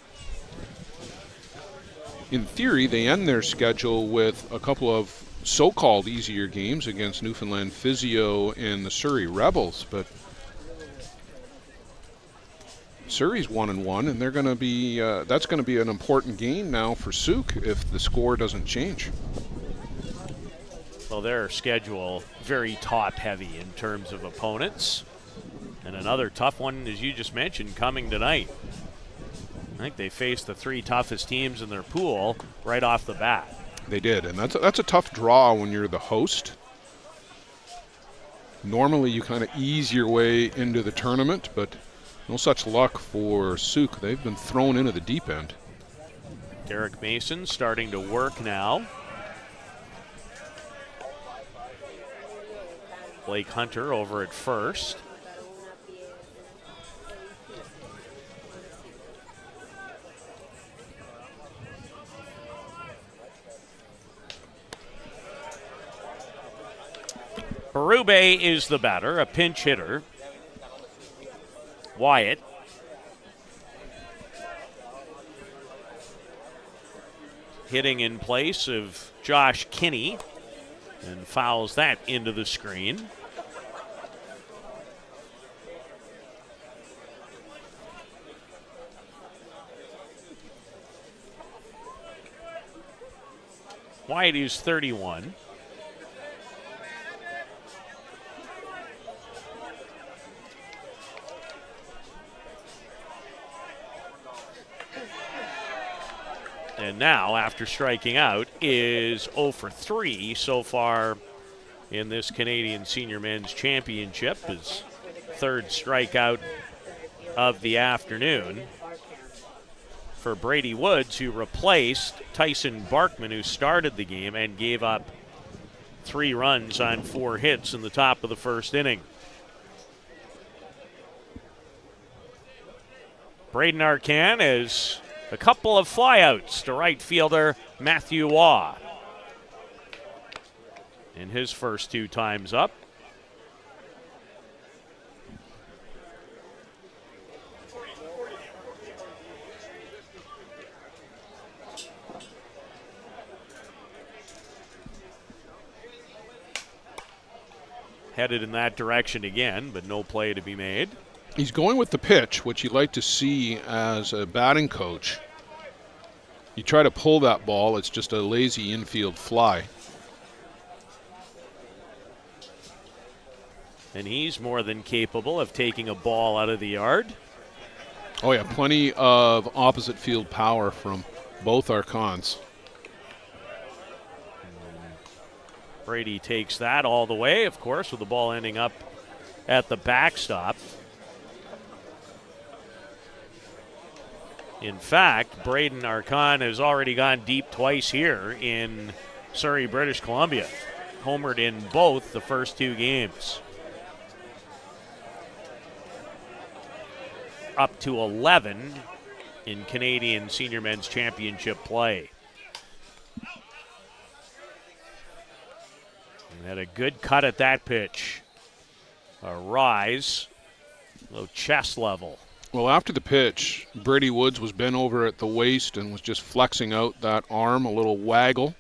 In theory, they end their schedule with a couple of so-called easier games against Newfoundland Physio and the Surrey Rebels, but Surrey's 1-1, and they're going to be that's going to be an important game now for Souk if the score doesn't change. Well, their schedule very top-heavy in terms of opponents, and another tough one, as you just mentioned, coming tonight. I think they faced the 3 toughest teams in their pool right off the bat. They did, and that's a tough draw when you're the host. Normally you kind of ease your way into the tournament, but no such luck for Souk. They've been thrown into the deep end. Derek Mason starting to work now. Blake Hunter over at first. Berube is the batter, a pinch hitter. Wyatt. Hitting in place of Josh Kinney and fouls that into the screen. Wyatt is 31. And now, after striking out, is 0 for 3 so far in this Canadian Senior Men's Championship. His 3rd strikeout of the afternoon for Brady Woods, who replaced Tyson Barkman, who started the game and gave up 3 runs on 4 hits in the top of the 1st inning. Braden Arcan is a couple of flyouts to right fielder Matthew Waugh in his first 2 times up. Headed in that direction again, but no play to be made. He's going with the pitch, which you like to see as a batting coach. You try to pull that ball, it's just a lazy infield fly. And he's more than capable of taking a ball out of the yard. Oh yeah, plenty of opposite field power from both Arcans. Brady takes that all the way, of course, with the ball ending up at the backstop. In fact, Braden Arcan has already gone deep twice here in Surrey, British Columbia. Homered in both the first 2 games. Up to 11 in Canadian Senior Men's Championship play. And had a good cut at that pitch. A rise, low chest level. Well, after the pitch, Brady Woods was bent over at the waist and was just flexing out that arm, a little waggle.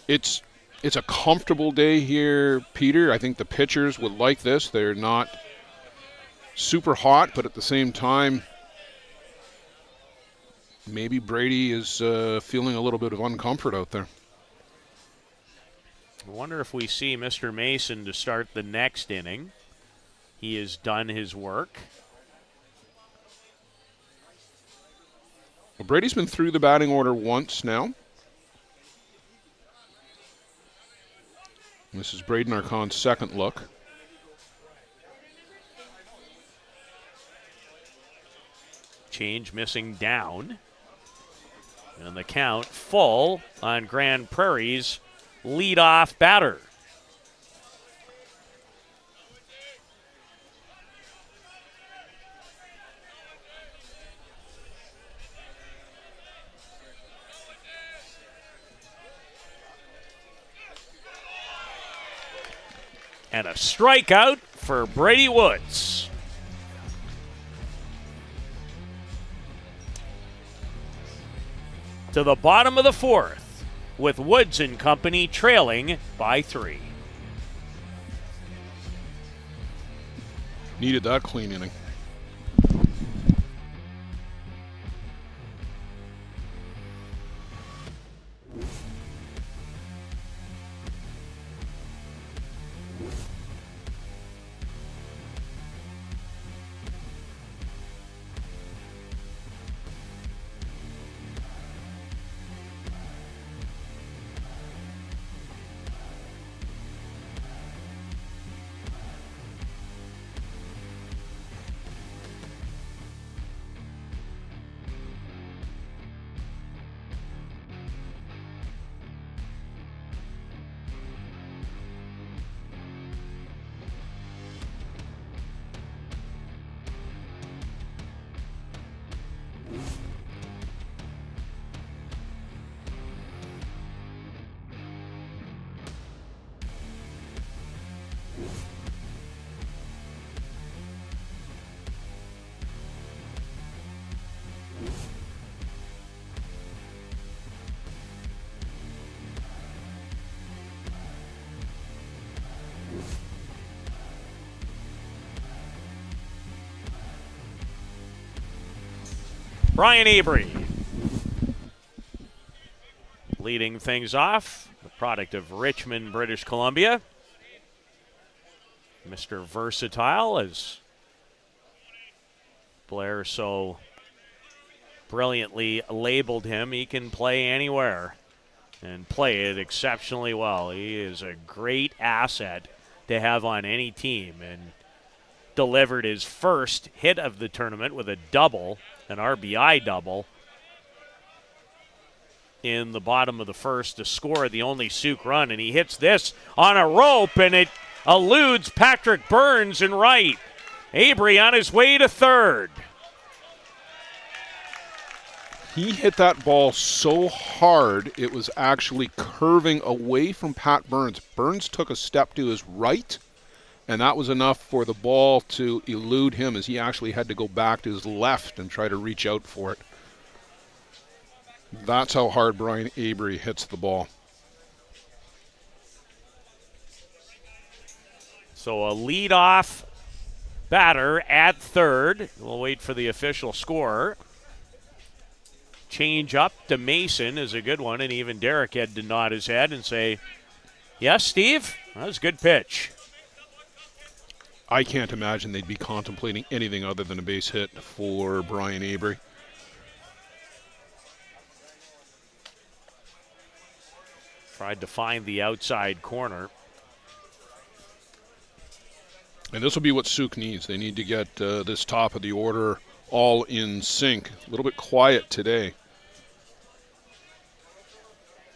It's a comfortable day here, Peter. I think the pitchers would like this. They're not super hot, but at the same time, maybe Brady is feeling a little bit of uncomfort out there. I wonder if we see Mr. Mason to start the next inning. He has done his work. Well, Brady's been through the batting order once now. This is Braden Arcan's 2nd look. Change missing down. And the count full on Grand Prairie's leadoff batter. And a strikeout for Brady Woods. To the bottom of the fourth, with Woods and company trailing by 3. Needed that clean inning. Brian Avery leading things off, the product of Richmond, British Columbia. Mr. Versatile, as Blair so brilliantly labeled him. He can play anywhere and play it exceptionally well. He is a great asset to have on any team, and delivered his first hit of the tournament with a double, an RBI double, in the bottom of the first to score the only Souk run, and he hits this on a rope, and it eludes Patrick Burns in right. Avery on his way to third. He hit that ball so hard it was actually curving away from Pat Burns. Burns took a step to his right, and that was enough for the ball to elude him as he actually had to go back to his left and try to reach out for it. That's how hard Brian Avery hits the ball. So a leadoff batter at third. We'll wait for the official score. Change up to Mason is a good one, and even Derek had to nod his head and say, yes, Steve, that was a good pitch. I can't imagine they'd be contemplating anything other than a base hit for Brian Avery. Tried to find the outside corner. And this will be what Souk needs. They need to get this top of the order all in sync. A little bit quiet today.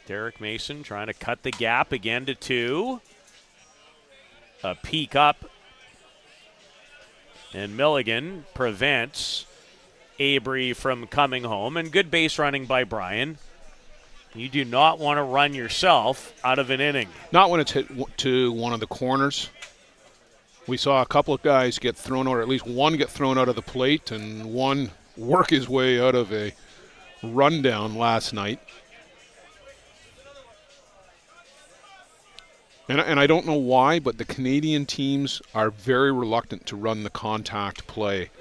Derek Mason trying to cut the gap again to 2. A peek up. And Milligan prevents Avery from coming home. And good base running by Brian. You do not want to run yourself out of an inning. Not when it's hit to one of the corners. We saw a couple of guys get thrown out, or at least one get thrown out of the plate, and one work his way out of a rundown last night. And I don't know why, but the Canadian teams are very reluctant to run the contact play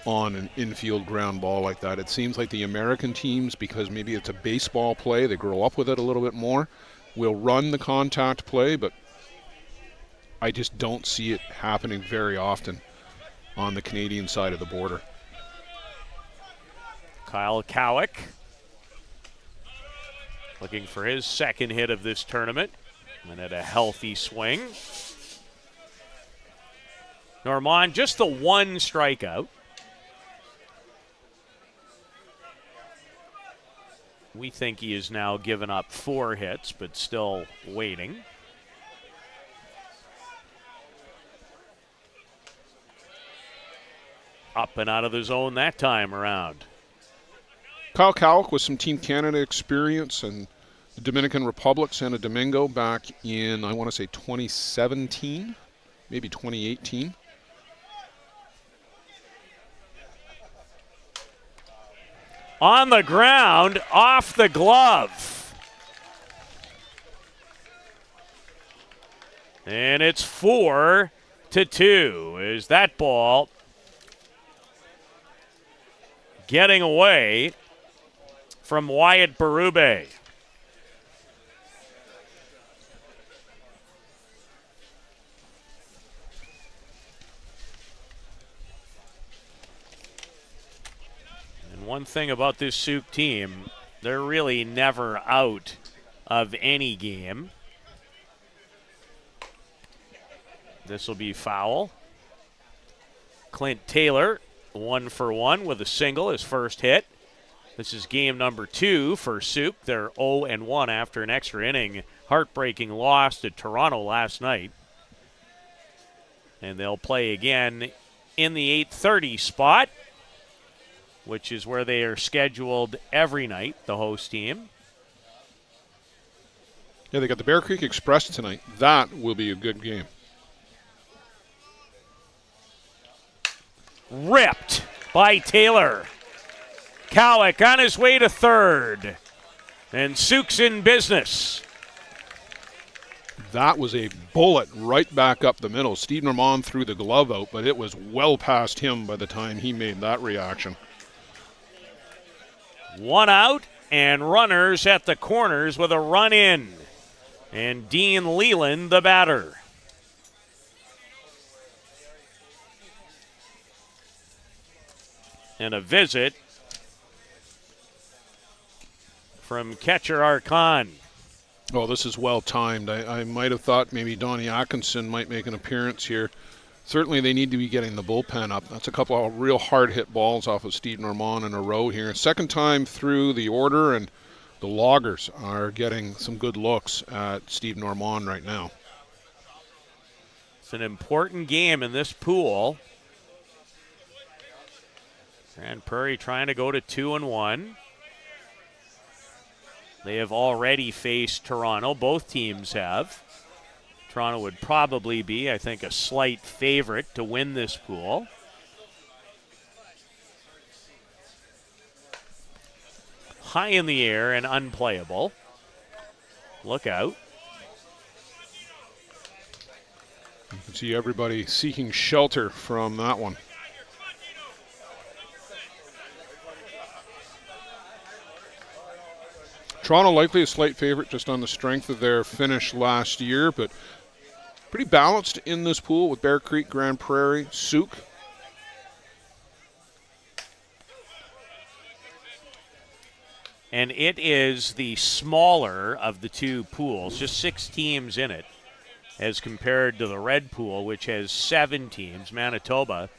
on an infield ground ball like that. It seems like the American teams, because maybe it's a baseball play, they grow up with it a little bit more, will run the contact play, but I just don't see it happening very often on the Canadian side of the border. Kyle Cowick looking for his second hit of this tournament. And at a healthy swing. Normand, just the one strikeout. We think he has now given up 4 hits, but still waiting. Up and out of the zone that time around. Kyle Cowlick with some Team Canada experience and the Dominican Republic, Santo Domingo, back in, I want to say 2017, maybe 2018. On the ground, off the glove. And it's 4-2 as that ball getting away from Wyatt Berube. One thing about this Souk team, they're really never out of any game. This will be foul. Clint Taylor, 1 for 1 with a single, his first hit. This is game number 2 for Souk. They're 0-1 after an extra inning heartbreaking loss to Toronto last night. And they'll play again in the 8:30 spot, which is where they are scheduled every night, the host team. Yeah, they got the Bear Creek Express tonight. That will be a good game. Ripped by Taylor. Cowlick on his way to third. And Souk's in business. That was a bullet right back up the middle. Steve Normand threw the glove out, but it was well past him by the time he made that reaction. 1 out and runners at the corners with a run in. And Dean Leland, the batter. And a visit from catcher Arcon. Oh, this is well timed. I might have thought maybe Donnie Atkinson might make an appearance here. Certainly they need to be getting the bullpen up. That's a couple of real hard-hit balls off of Steve Normand in a row here. Second time through the order, and the Loggers are getting some good looks at Steve Normand right now. It's an important game in this pool. Grand Prairie trying to go to 2-1. They have already faced Toronto. Both teams have. Toronto would probably be, I think, a slight favorite to win this pool. High in the air and unplayable. Look out. You can see everybody seeking shelter from that one. Toronto likely a slight favorite just on the strength of their finish last year, but pretty balanced in this pool with Bear Creek, Grand Prairie, Souk. And it is the smaller of the two pools, just 6 teams in it, as compared to the red pool, which has 7 teams. Manitoba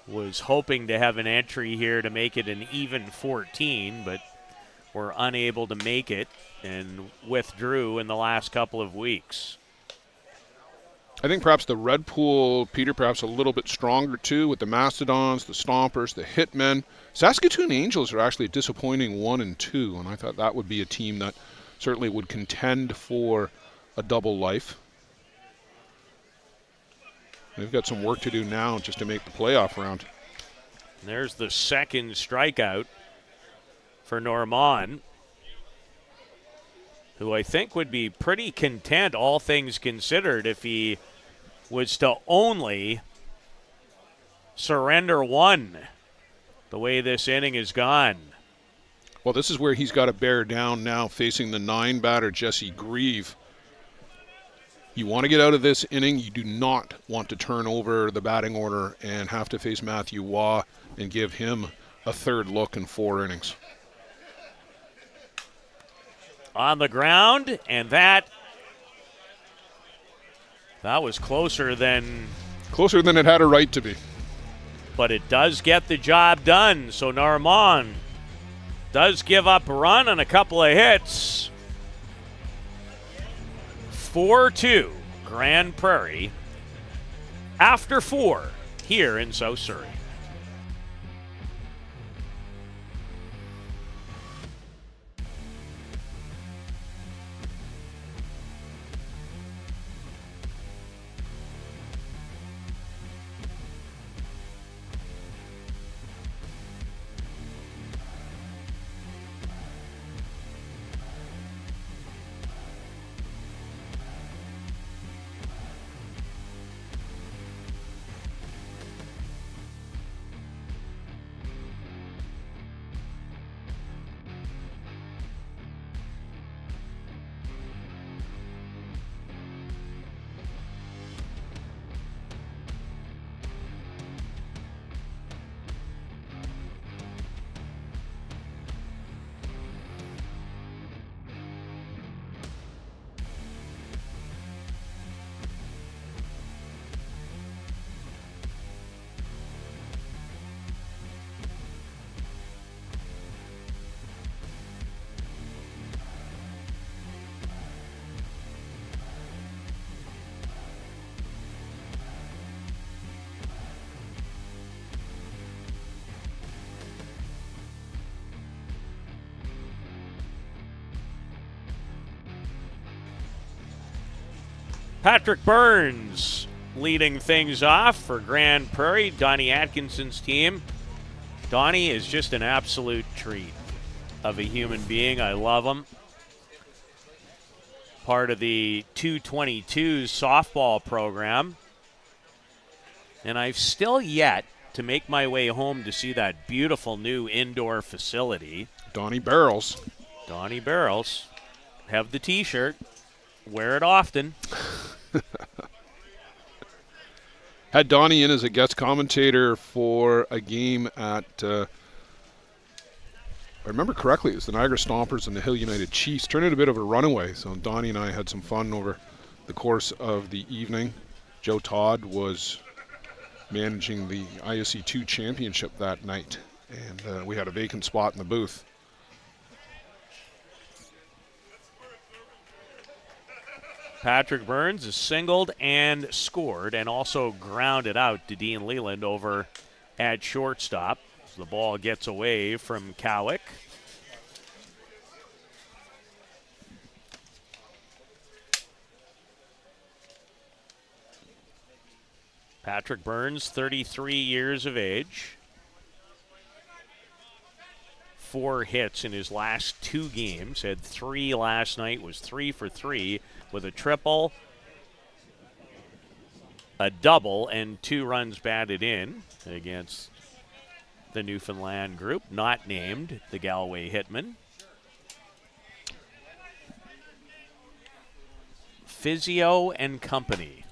was hoping to have an entry here to make it an even 14, but were unable to make it and withdrew in the last couple of weeks. I think perhaps the red pool, Peter, perhaps a little bit stronger too, with the Mastodons, the Stompers, the Hitmen. Saskatoon Angels are actually disappointing 1-2, and I thought that would be a team that certainly would contend for a double life. They've got some work to do now just to make the playoff round. There's the second strikeout for Normand, who I think would be pretty content, all things considered, if he was to only surrender 1 the way this inning is gone. Well, this is where he's got to bear down now, facing the 9-batter Jesse Grieve. You want to get out of this inning. You do not want to turn over the batting order and have to face Matthew Waugh and give him a third look in 4 innings. On the ground, and that was closer than it had a right to be. But it does get the job done. So Normand Does give up a run and a couple of hits. 4-2, Grand Prairie. After 4 here in South Surrey. Patrick Burns leading things off for Grand Prairie, Donnie Atkinson's team. Donnie is just an absolute treat of a human being. I love him. Part of the 222 softball program. And I've still yet to make my way home to see that beautiful new indoor facility. Donnie Barrels. Donnie Barrels. Have the t-shirt. Wear it often. Had Donnie in as a guest commentator for a game at, if I remember correctly, it was the Niagara Stompers and the Hill United Chiefs. Turned out a bit of a runaway, so Donnie and I had some fun over the course of the evening. Joe Todd was managing the ISC 2 championship that night, and we had a vacant spot in the booth. Patrick Burns is singled and scored and also grounded out to Dean Leland over at shortstop. So the ball gets away from Cowick. Patrick Burns, 33 years of age. 4 hits in his last 2 games. Had 3 last night, was 3 for 3 with a triple, a double, and 2 runs batted in against the Newfoundland group, not named the Galway Hitmen. Physio and Company.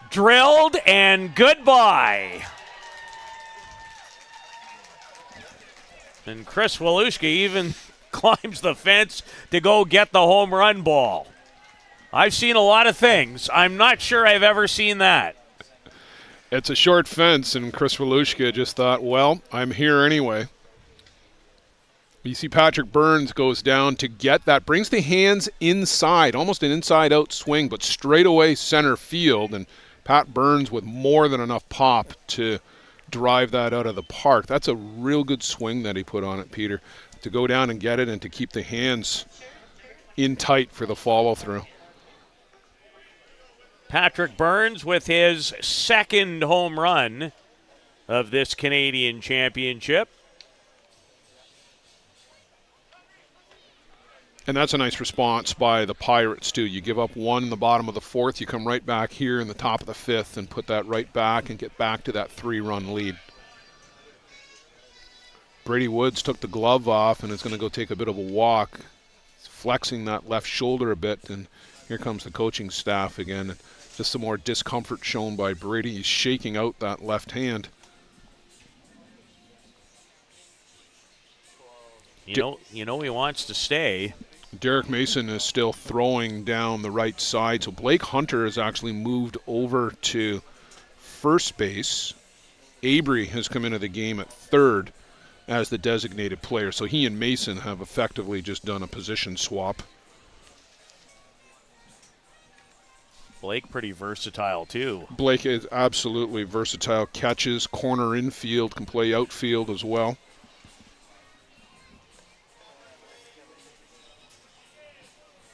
Drilled and goodbye. And Chris Walushka even climbs the fence to go get the home run ball. I've seen a lot of things. I'm not sure I've ever seen that. It's a short fence, and Chris Walushka just thought, well, I'm here anyway. You see Patrick Burns goes down to get that, brings the hands inside, almost an inside-out swing, but straight away center field, and Pat Burns with more than enough pop to drive that out of the park. That's a real good swing that he put on it, Peter, to go down and get it and to keep the hands in tight for the follow-through. Patrick Burns with his second home run of this Canadian championship. And that's a nice response by the Pirates, too. You give up 1 in the bottom of the 4th, you come right back here in the top of the 5th and put that right back and get back to that 3-run lead. Brady Woods took the glove off and is going to go take a bit of a walk. He's flexing that left shoulder a bit, and here comes the coaching staff again. Just some more discomfort shown by Brady. He's shaking out that left hand. You know he wants to stay. Derek Mason is still throwing down the right side. So Blake Hunter has actually moved over to first base. Abry has come into the game at third. as the designated player. So he and Mason have effectively just done a position swap. Blake pretty versatile too. Blake is absolutely versatile. Catches, corner infield, can play outfield as well.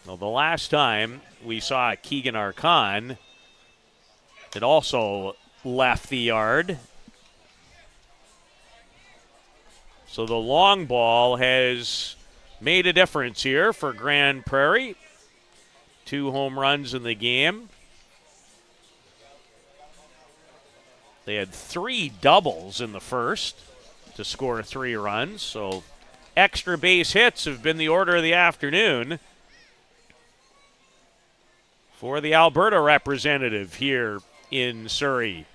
Well, the last time we saw Keegan Archon, it also left the yard. So the long ball has made a difference here for Grand Prairie. 2 home runs in the game. They had 3 doubles in the first to score 3 runs. So extra base hits have been the order of the afternoon for the Alberta representative here in Surrey.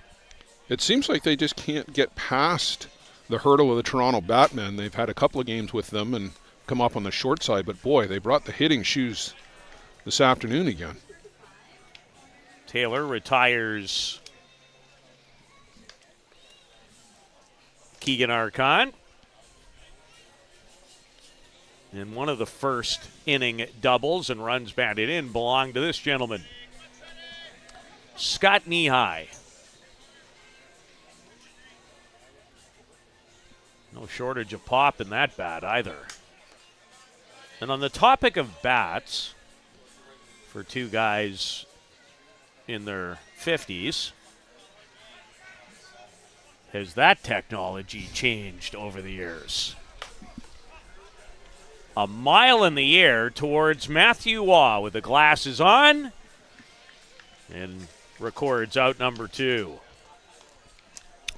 It seems like they just can't get past the hurdle of the Toronto Batmen. They've had a couple of games with them and come up on the short side, but boy, they brought the hitting shoes this afternoon again. Taylor retires Keegan Archon. And one of the first inning doubles and runs batted in belonged to this gentleman, Scott Nehigh. No shortage of pop in that bat either. And on the topic of bats, for 2 guys in their 50s, has that technology changed over the years? A mile in the air towards Matthew Waugh with the glasses on and records out number 2.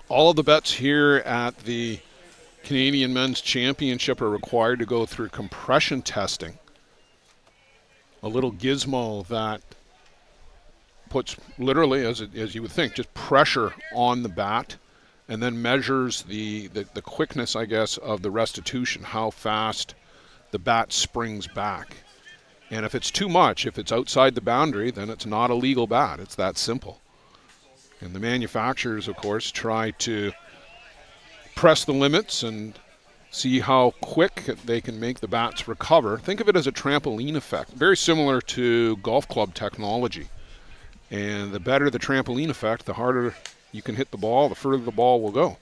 All of the bets here at the Canadian Men's Championship are required to go through compression testing. A little gizmo that puts literally, as you would think, just pressure on the bat and then measures the quickness, I guess, of the restitution, how fast the bat springs back. And if it's too much, if it's outside the boundary, then it's not a legal bat. It's that simple. And the manufacturers, of course, try to press the limits and see how quick they can make the bats recover. Think of it as a trampoline effect, very similar to golf club technology. And the better the trampoline effect, the harder you can hit the ball, the further the ball will go.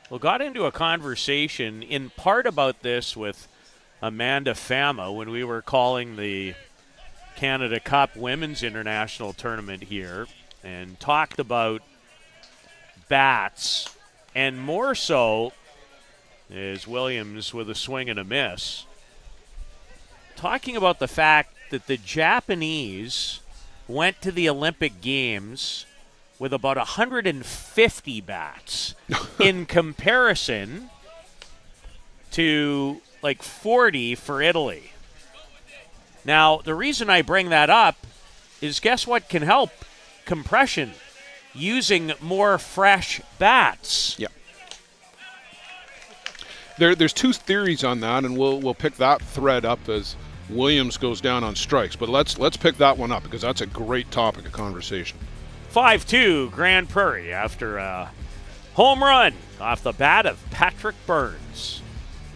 Well, got into a conversation in part about this with Amanda Fama when we were calling the Canada Cup Women's International Tournament here, and talked about bats, and more so is Williams with a swing and a miss, talking about the fact that the Japanese went to the Olympic Games with about 150 bats in comparison to like 40 for Italy. Now, the reason I bring that up is guess what can help compression? Using more fresh bats. Yeah. There's 2 theories on that, and we'll pick that thread up as Williams goes down on strikes. But let's pick that one up because that's a great topic of conversation. 5-2 Grand Prairie after a home run off the bat of Patrick Burns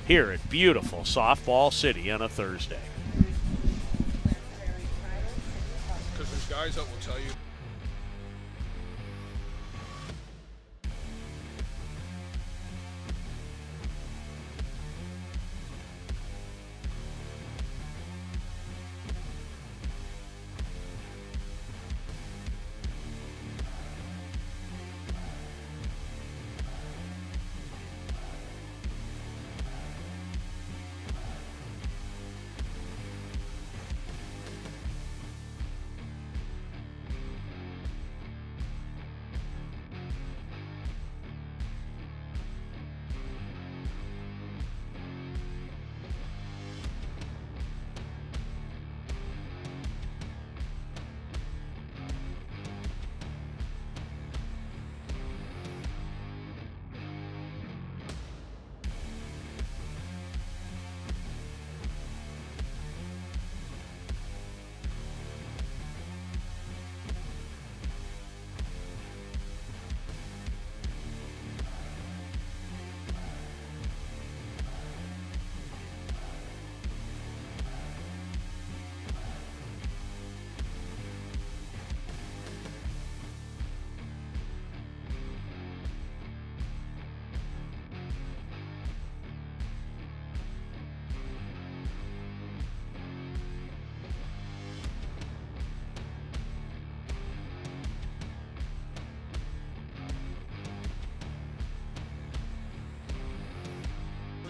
here at beautiful Softball City on a Thursday. Because there's guys that will tell you.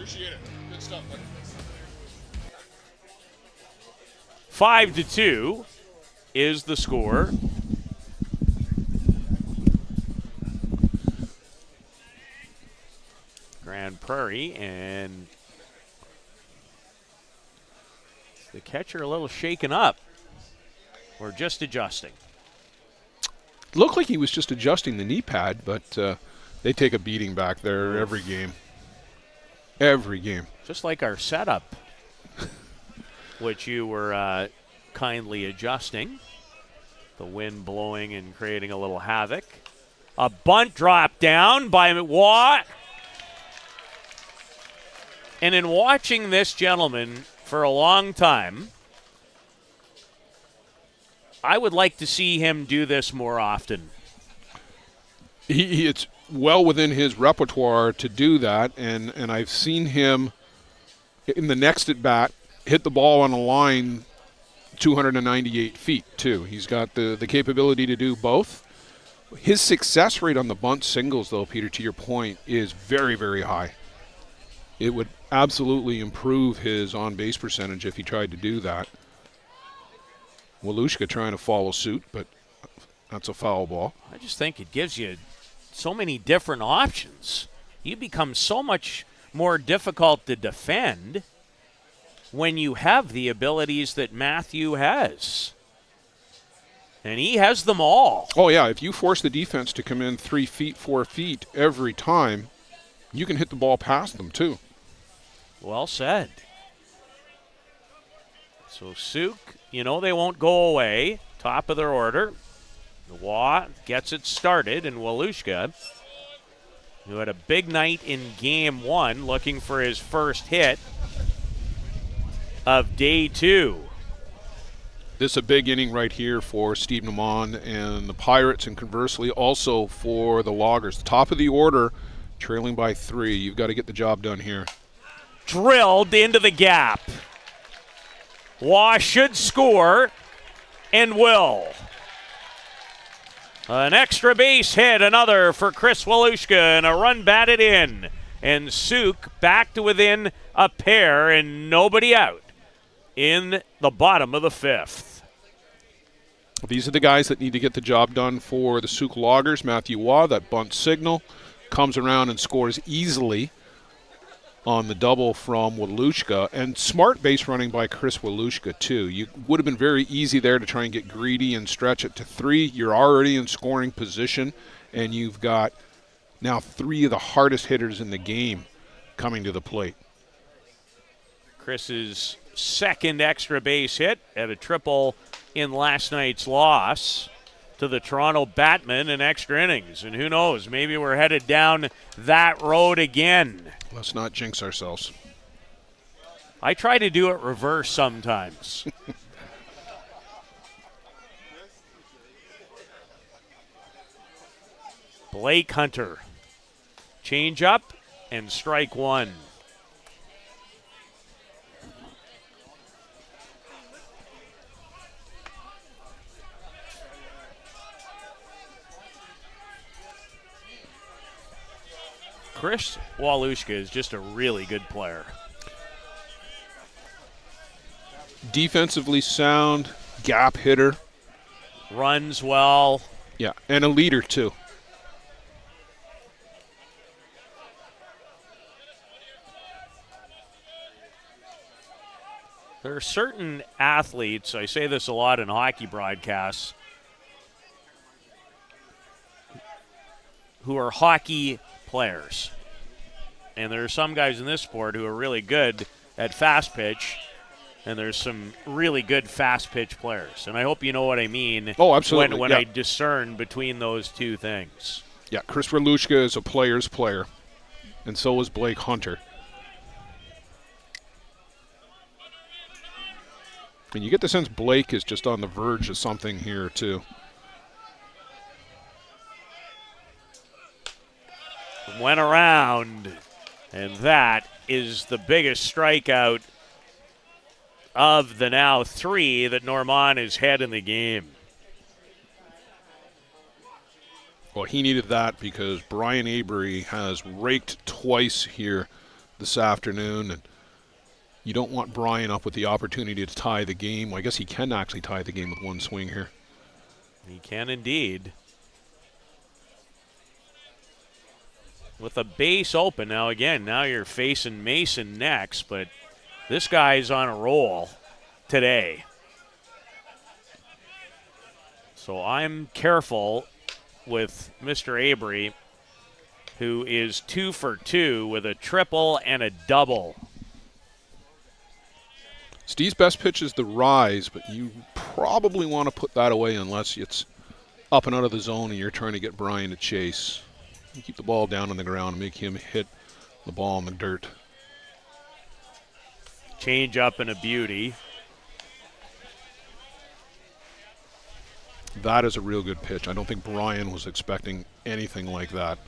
Appreciate it. Good stuff, buddy. 5-2 is the score. Grand Prairie, and the catcher a little shaken up, or just adjusting. Looked like he was just adjusting the knee pad, but they take a beating back there every game. Every game. Just like our setup, which you were kindly adjusting. The wind blowing and creating a little havoc. A bunt drop down by Watt. And in watching this gentleman for a long time, I would like to see him do this more often. It's well within his repertoire to do that, and I've seen him in the next at bat hit the ball on a line 298 feet too. He's got the capability to do both. His success rate on the bunt singles, though, Peter, to your point, is very, very high. It would absolutely improve his on-base percentage if he tried to do that. Walushka trying to follow suit, but that's a foul ball. I just think it gives you so many different options. You become so much more difficult to defend when you have the abilities that Matthew has. And he has them all. Oh, yeah. If you force the defense to come in 3 feet, 4 feet every time, you can hit the ball past them, too. Well said. So Souk, you know they won't go away. Top of their order. Waugh gets it started, and Walushka, who had a big night in Game 1, looking for his first hit of Day 2. This is a big inning right here for Steve Namon and the Pirates, and conversely also for the Loggers. Top of the order, trailing by 3. You've got to get the job done here. Drilled into the gap. Waugh should score, and will. An extra base hit, another for Chris Walushka, and a run batted in. And Souk back to within a pair, and nobody out in the bottom of the 5th. These are the guys that need to get the job done for the Souk Loggers. Matthew Waugh, that bunt signal, comes around and scores easily on the double from Walushka, and smart base running by Chris Walushka too. You would have been very easy there to try and get greedy and stretch it to 3. You're already in scoring position, and you've got now 3 of the hardest hitters in the game coming to the plate. Chris's second extra base hit at a triple in last night's loss to the Toronto Batmen in extra innings. And who knows, maybe we're headed down that road again. Let's not jinx ourselves. I try to do it reverse sometimes. Blake Hunter. Change up and strike 1. Chris Walushka is just a really good player. Defensively sound, gap hitter. Runs well. Yeah, and a leader too. There are certain athletes, I say this a lot in hockey broadcasts, who are hockey players. And there are some guys in this sport who are really good at fast pitch, and there's some really good fast pitch players. And I hope you know what I mean. Oh, absolutely. When yeah. I discern between those two things. Yeah, Chris Walushka is a player's player, and so is Blake Hunter. And you get the sense Blake is just on the verge of something here, too. Went around, and that is the biggest strikeout of the now 3 that Normand has had in the game. Well, he needed that because Brian Avery has raked twice here this afternoon, and you don't want Brian up with the opportunity to tie the game. Well, I guess he can actually tie the game with one swing here. He can indeed. With a base open. Now again, now you're facing Mason next, but this guy's on a roll today. So I'm careful with Mr. Abry, who is 2 for 2 with a triple and a double. Steve's best pitch is the rise, but you probably want to put that away unless it's up and out of the zone and you're trying to get Brian to chase. You keep the ball down on the ground and make him hit the ball in the dirt. Change up and a beauty. That is a real good pitch. I don't think Brian was expecting anything like that.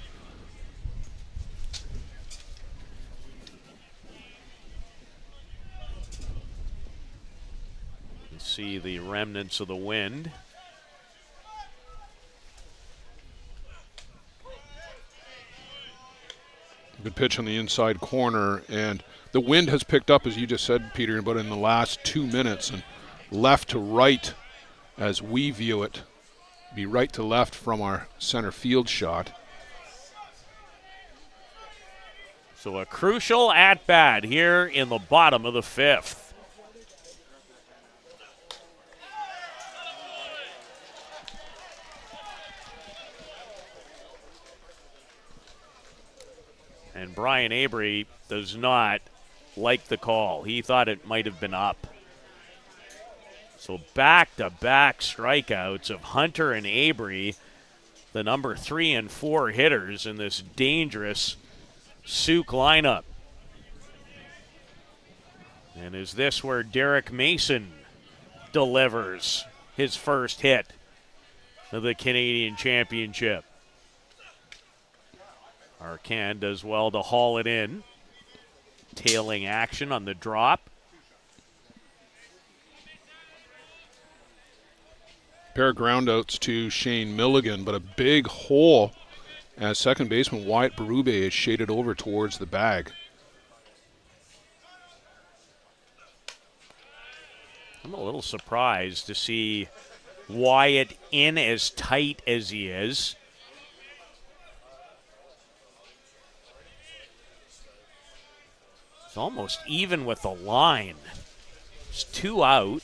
You see the remnants of the wind. Good pitch on the inside corner, and the wind has picked up, as you just said, Peter, but in the last 2 minutes, and left to right as we view it, be right to left from our center field shot. So a crucial at-bat here in the bottom of the 5th. And Brian Abry does not like the call. He thought it might have been up. So back-to-back strikeouts of Hunter and Abry, the number 3 and 4 hitters in this dangerous Souk lineup. And is this where Derek Mason delivers his first hit of the Canadian Championship? Arcand does well to haul it in. Tailing action on the drop. Pair of groundouts to Shane Milligan, but a big hole as second baseman Wyatt Berube is shaded over towards the bag. I'm a little surprised to see Wyatt in as tight as he is. It's almost even with the line. It's 2 out.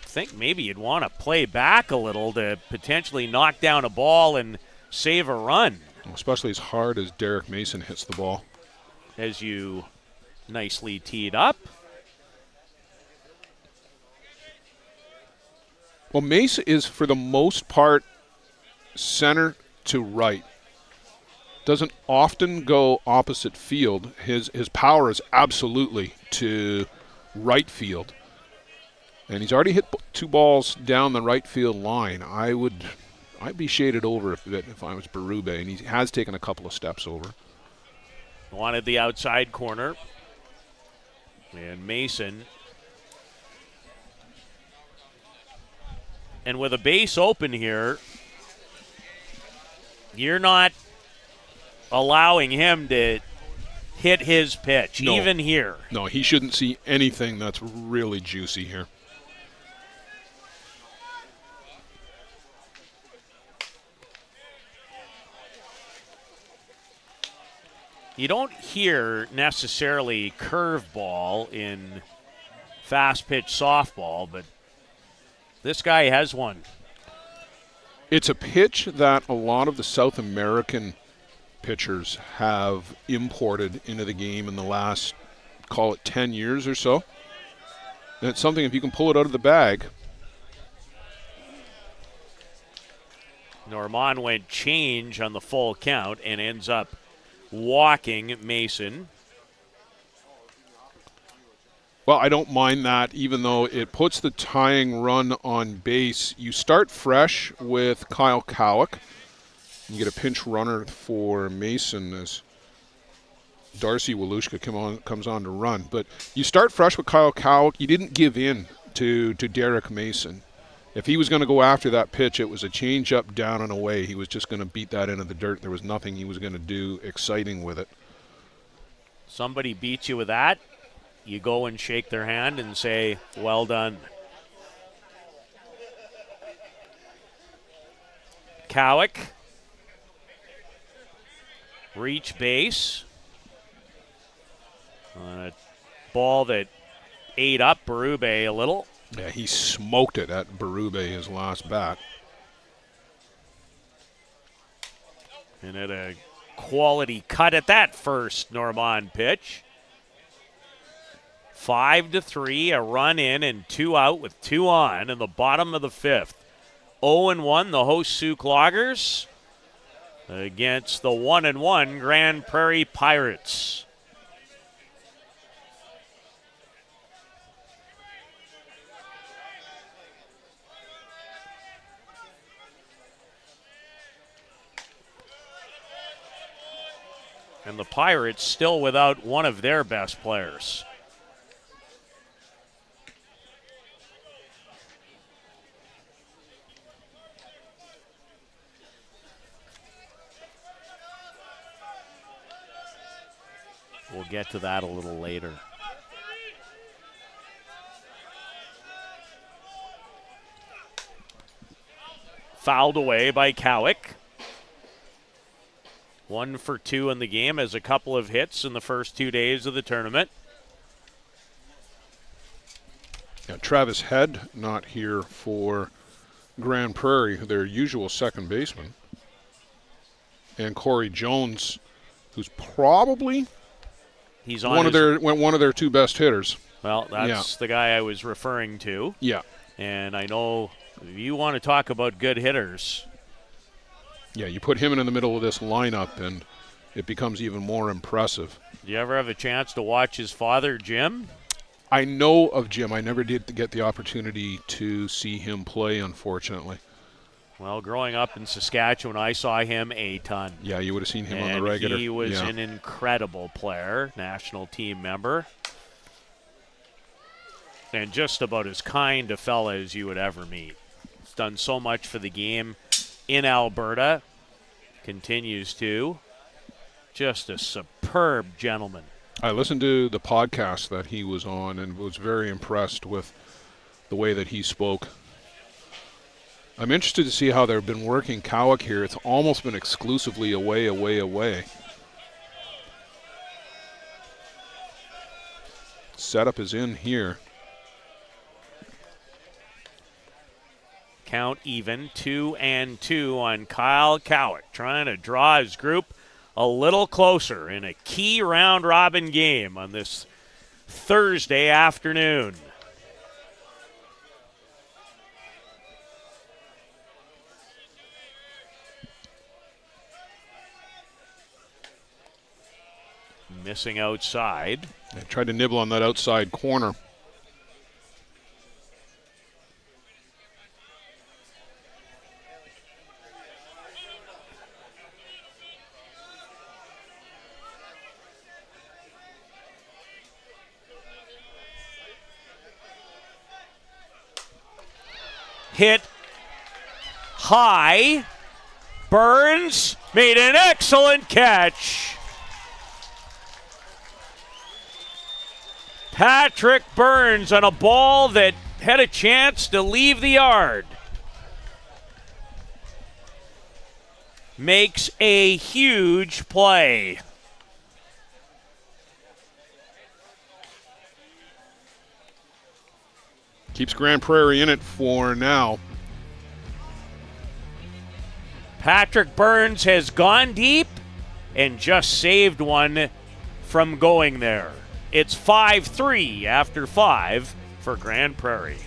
I think maybe you'd want to play back a little to potentially knock down a ball and save a run. Especially as hard as Derek Mason hits the ball. As you nicely teed up. Well, Mason is, for the most part, center to right. Doesn't often go opposite field. His power is absolutely to right field. And he's already hit 2 balls down the right field line. I'd be shaded over a bit if I was Berube, and he has taken a couple of steps over. Wanted the outside corner. And Mason. And with a base open here, you're not allowing him to hit his pitch, no. Even here. No, he shouldn't see anything that's really juicy here. You don't hear necessarily curveball in fast pitch softball, but this guy has one. It's a pitch that a lot of the South American pitchers have imported into the game in the last, call it 10 years or so. And it's something, if you can pull it out of the bag. Normand went change on the full count and ends up walking Mason. Well, I don't mind that, even though it puts the tying run on base. You start fresh with Kyle Cowick. You get a pinch runner for Mason as Darcy Walushka comes on to run. But you start fresh with Kyle Cowick. You didn't give in to Derek Mason. If he was going to go after that pitch, it was a change-up down and away. He was just going to beat that into the dirt. There was nothing he was going to do exciting with it. Somebody beats you with that, you go and shake their hand and say, well done. Cowick. Reach base. On a ball that ate up Berube a little. Yeah, he smoked it at Berube his last bat. And at a quality cut at that first Normand pitch. 5-3, a run in and 2 out with 2 on in the bottom of the 5th. 0-1, the host Souk Loggers against the 1-1 Grand Prairie Pirates. And the Pirates still without one of their best players. We'll get to that a little later. Fouled away by Cowick. 1 for 2 in the game, has a couple of hits in the first 2 days of the tournament. Yeah, Travis Head not here for Grand Prairie, their usual second baseman. And Corey Jones, who's probably one of their 2 best hitters. Well, that's the guy I was referring to. Yeah. And I know if you want to talk about good hitters. Yeah, you put him in the middle of this lineup, and it becomes even more impressive. Do you ever have a chance to watch his father, Jim? I know of Jim. I never did get the opportunity to see him play, unfortunately. Well, growing up in Saskatchewan, I saw him a ton. Yeah, you would have seen him on the And regular. he was an incredible player, national team member. And just about as kind a fella as you would ever meet. He's done so much for the game in Alberta. Continues to. Just a superb gentleman. I listened to the podcast that he was on and was very impressed with the way that he spoke. I'm interested to see how they've been working Cowick here. It's almost been exclusively away. Setup is in here. Count even, 2-2 on Kyle Cowick, trying to draw his group a little closer in a key round-robin game on this Thursday afternoon. Missing outside. They tried to nibble on that outside corner. Hit high. Burns made an excellent catch. Patrick Burns on a ball that had a chance to leave the yard. Makes a huge play. Keeps Grand Prairie in it for now. Patrick Burns has gone deep and just saved one from going there. It's 5-3 after 5 for Grand Prairie.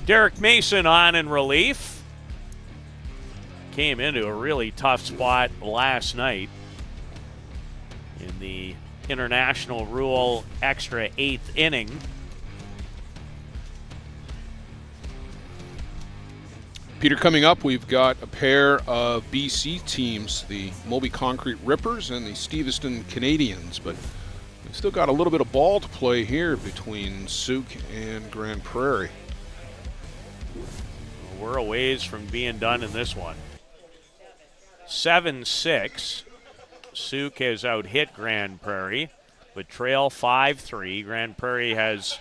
Derek Mason on in relief. Came into a really tough spot last night in the international rule extra 8th inning. Peter, coming up, we've got a pair of BC teams, the Moby Concrete Rippers and the Steveston Canadians, but we've still got a little bit of ball to play here between Souk and Grand Prairie. We're a ways from being done in this one. 7-6. Souk has out-hit Grand Prairie, but trail 5-3. Grand Prairie has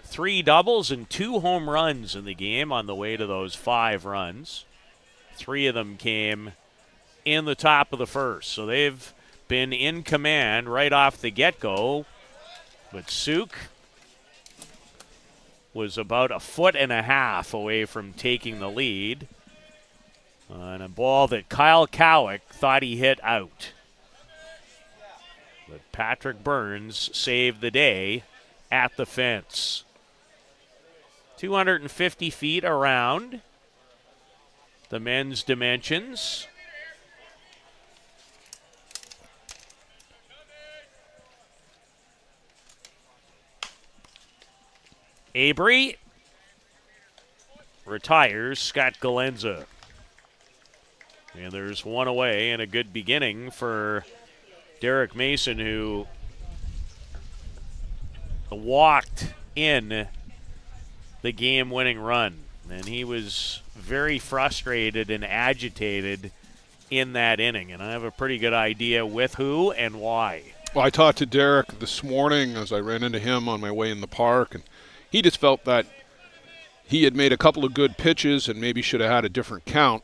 3 doubles and 2 home runs in the game on the way to those 5 runs. 3 of them came in the top of the first, so they've been in command right off the get-go. But Souk was about 1.5 feet away from taking the lead on a ball that Kyle Cowick thought he hit out. But Patrick Burns saved the day at the fence. 250 feet around the men's dimensions. Abry retires Scott Galenza. And there's one away, and a good beginning for Derek Mason, who walked in the game-winning run. And he was very frustrated and agitated in that inning. And I have a pretty good idea with who and why. Well, I talked to Derek this morning as I ran into him on my way in the park, and he just felt that he had made a couple of good pitches and maybe should have had a different count.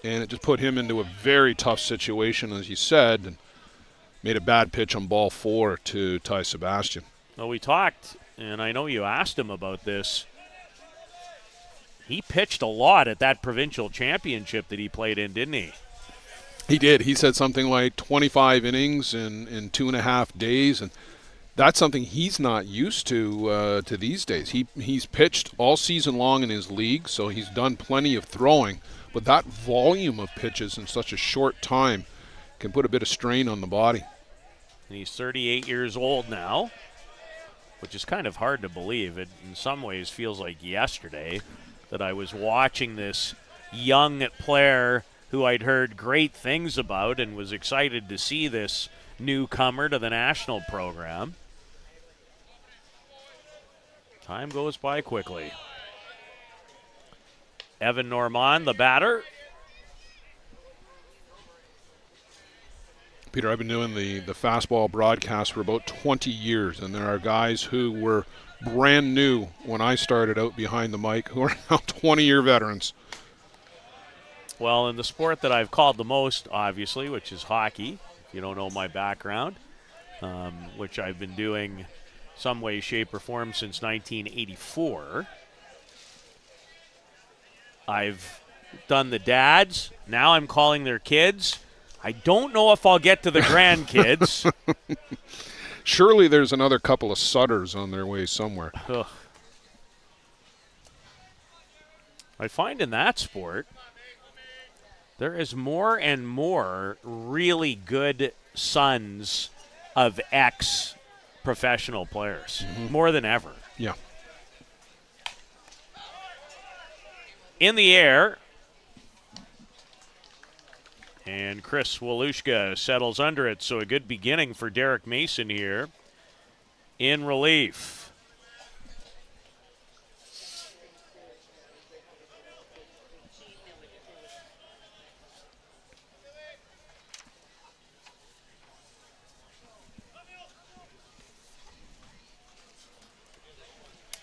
And it just put him into a very tough situation, as you said, and made a bad pitch on ball 4 to Ty Sebastian. Well, we talked, and I know you asked him about this. He pitched a lot at that provincial championship that he played in, didn't he? He did. He said something like 25 innings in 2.5 days, and that's something he's not used to these days. He's pitched all season long in his league, so he's done plenty of throwing. But that volume of pitches in such a short time can put a bit of strain on the body. And he's 38 years old now, which is kind of hard to believe. It in some ways feels like yesterday that I was watching this young player who I'd heard great things about and was excited to see this newcomer to the national program. Time goes by quickly. Evan Normand, the batter. Peter, I've been doing the fastball broadcast for about 20 years, and there are guys who were brand new when I started out behind the mic who are now 20-year veterans. Well, in the sport that I've called the most, obviously, which is hockey, if you don't know my background, which I've been doing some way, shape, or form since 1984. I've done the dads. Now I'm calling their kids. I don't know if I'll get to the grandkids. Surely there's another couple of Sutters on their way somewhere. Ugh. I find in that sport there is more and more really good sons of ex-professional players, more than ever. Yeah. In the air, and Chris Walushka settles under it, so a good beginning for Derek Mason here in relief.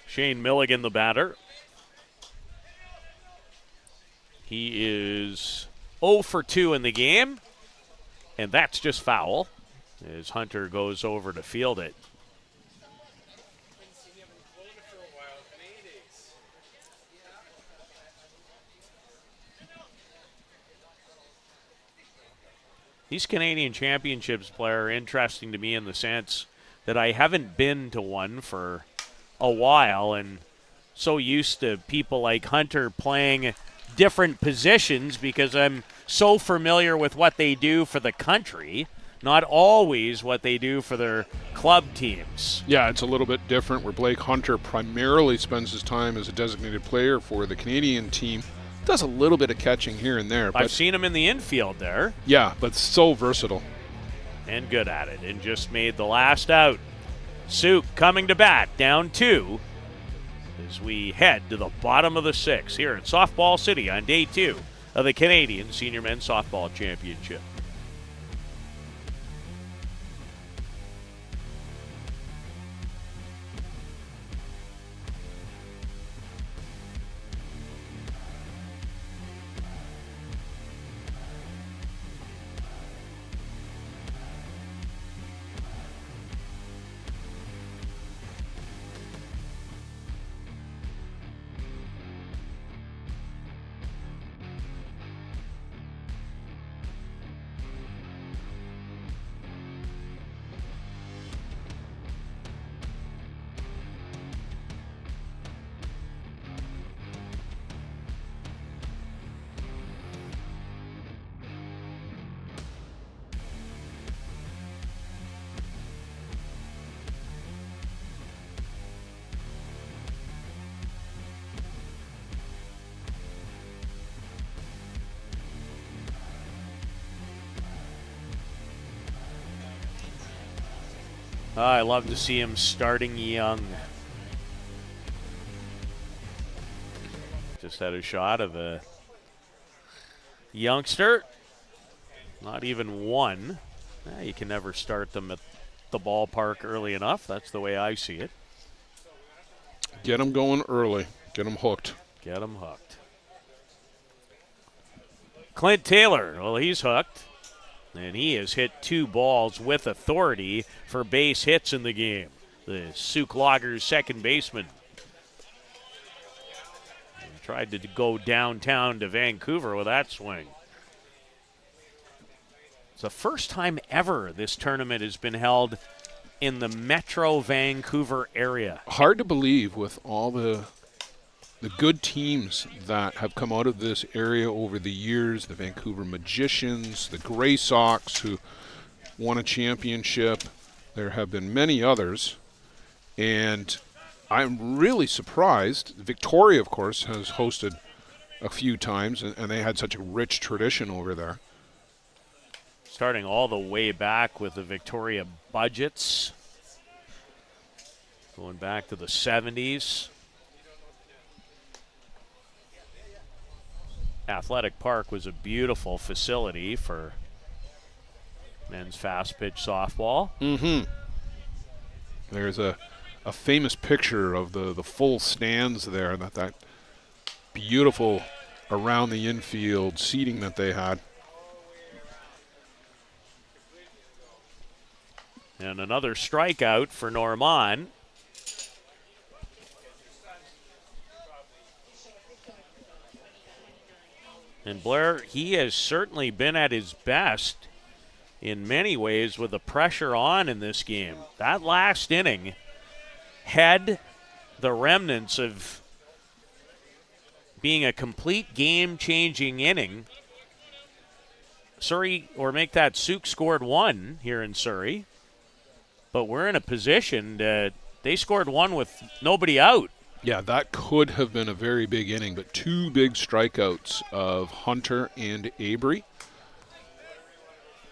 Shane Milligan, the batter. He is 0 for 2 in the game, and that's just foul as Hunter goes over to field it. These Canadian Championships players are interesting to me in the sense that I haven't been to one for a while, and so used to people like Hunter playing different positions because I'm so familiar with what they do for the country, not always what they do for their club teams. Yeah, it's a little bit different where Blake Hunter primarily spends his time as a designated player for the Canadian team. Does a little bit of catching here and there. I've seen him in the infield there. Yeah, but so versatile. And good at it, and just made the last out. Souk coming to bat, down 2, as we head to the bottom of the 6th here in Softball City on day 2 of the Canadian Senior Men's Softball Championship. I love to see him starting young. Just had a shot of a youngster. Not even one. You can never start them at the ballpark early enough. That's the way I see it. Get them going early. Get them hooked. Get them hooked. Clint Taylor, well, he's hooked. And he has hit 2 balls with authority for base hits in the game. The Souk Loggers second baseman. He tried to go downtown to Vancouver with that swing. It's the first time ever this tournament has been held in the Metro Vancouver area. Hard to believe with all the good teams that have come out of this area over the years, the Vancouver Magicians, the Grey Sox, who won a championship. There have been many others, and I'm really surprised. Victoria, of course, has hosted a few times, and they had such a rich tradition over there. Starting all the way back with the Victoria Budgets, going back to the 70s. Athletic Park was a beautiful facility for men's fast pitch softball. Mm-hmm. There's a famous picture of the full stands there, that beautiful around the infield seating that they had. And another strikeout for Normand. And Blair, he has certainly been at his best in many ways with the pressure on in this game. That last inning had the remnants of being a complete game-changing inning. Surrey, or make that Souk scored 1 here in Surrey. But we're in a position that they scored 1 with nobody out. Yeah, that could have been a very big inning, but 2 big strikeouts of Hunter and Abry.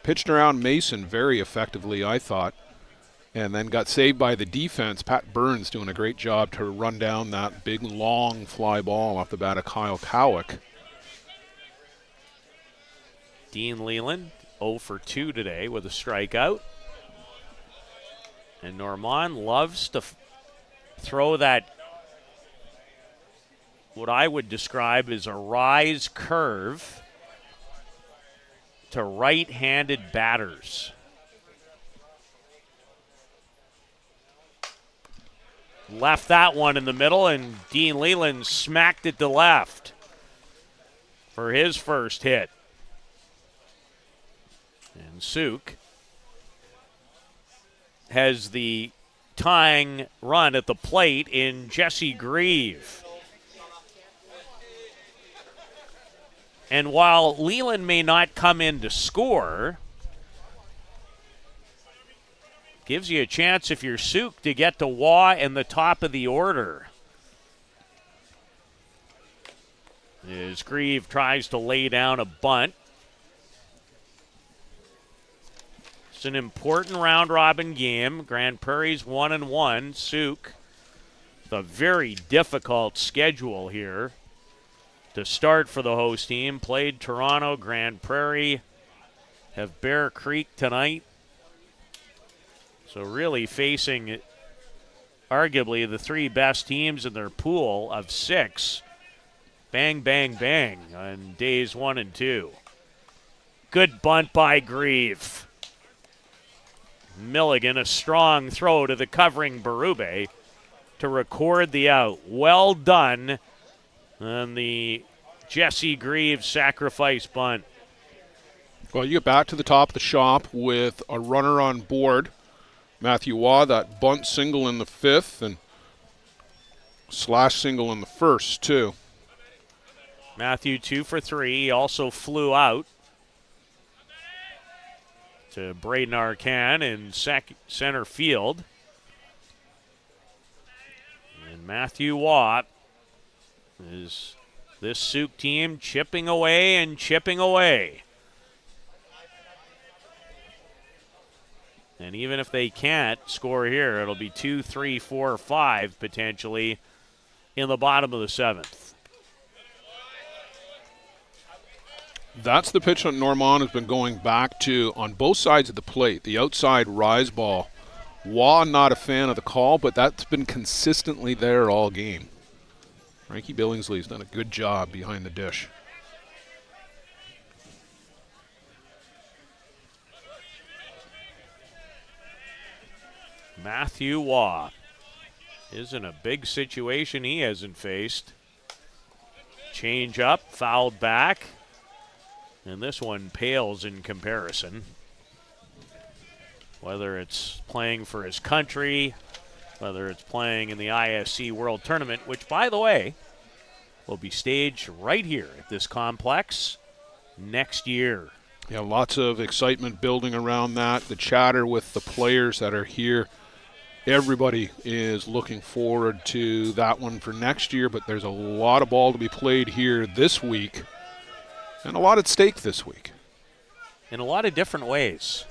Pitched around Mason very effectively, I thought, and then got saved by the defense. Pat Burns doing a great job to run down that big, long fly ball off the bat of Kyle Cowick. Dean Leland, 0 for 2 today with a strikeout. And Normand loves to throw that, what I would describe as a rise curve to right-handed batters. Left that one in the middle, and Dean Leland smacked it to left for his first hit. And Souk has the tying run at the plate in Jesse Grieve. And while Leland may not come in to score, gives you a chance if you're Souk to get to Waugh in the top of the order. As Grieve tries to lay down a bunt. It's an important round-robin game. Grand Prairie's 1-1. Souk, a very difficult schedule here to start for the host team. Played Toronto, Grand Prairie, have Bear Creek tonight. So really facing arguably the three best teams in their pool of 6. Bang, bang, bang on days 1 and 2. Good bunt by Grieve. Milligan, a strong throw to the covering Berube to record the out. Well done on the Jesse Grieve sacrifice bunt. Well, you get back to the top of the shop with a runner on board. Matthew Waugh, that bunt single in the 5th and slash single in the 1st, too. Matthew 2 for 3. He also flew out to Braden Arcan in center field. And Matthew Waugh is this Souk team chipping away and chipping away. And even if they can't score here, it'll be 2, 3, 4, 5 potentially in the bottom of the 7th. That's the pitch that Normand has been going back to on both sides of the plate. The outside rise ball. Waugh not a fan of the call, but that's been consistently there all game. Frankie Billingsley's done a good job behind the dish. Matthew Waugh is in a big situation he hasn't faced. Change up, fouled back. And this one pales in comparison. Whether it's playing for his country, whether it's playing in the ISC World Tournament, which, by the way, will be staged right here at this complex next year. Yeah, lots of excitement building around that. The chatter with the players that are here. Everybody is looking forward to that one for next year, but there's a lot of ball to be played here this week. And a lot at stake this week. In a lot of different ways.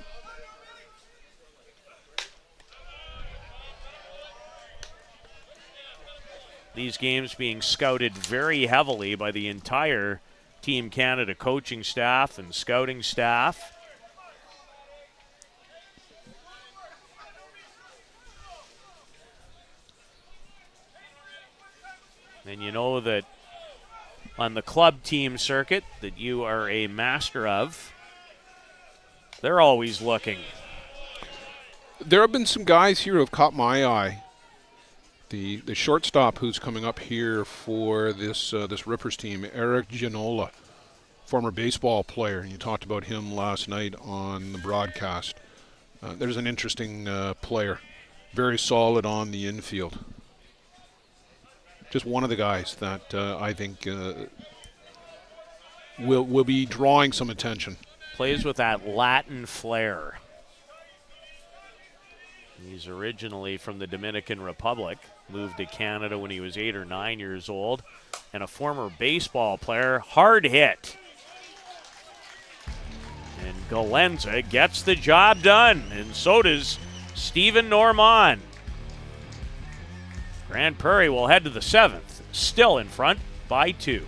These games being scouted very heavily by the entire Team Canada coaching staff and scouting staff. And you know that on the club team circuit that you are a master of, they're always looking. There have been some guys here who have caught my eye. The shortstop who's coming up here for this Rippers team, Eric Gianola, former baseball player. You talked about him last night on the broadcast. There's an interesting player, very solid on the infield. Just one of the guys that I think will be drawing some attention. Plays with that Latin flair. He's originally from the Dominican Republic, moved to Canada when he was 8 or 9 years old, and a former baseball player. Hard hit. And Galenza gets the job done, and so does Stephen Normand. Grand Prairie will head to the 7th, still in front by 2.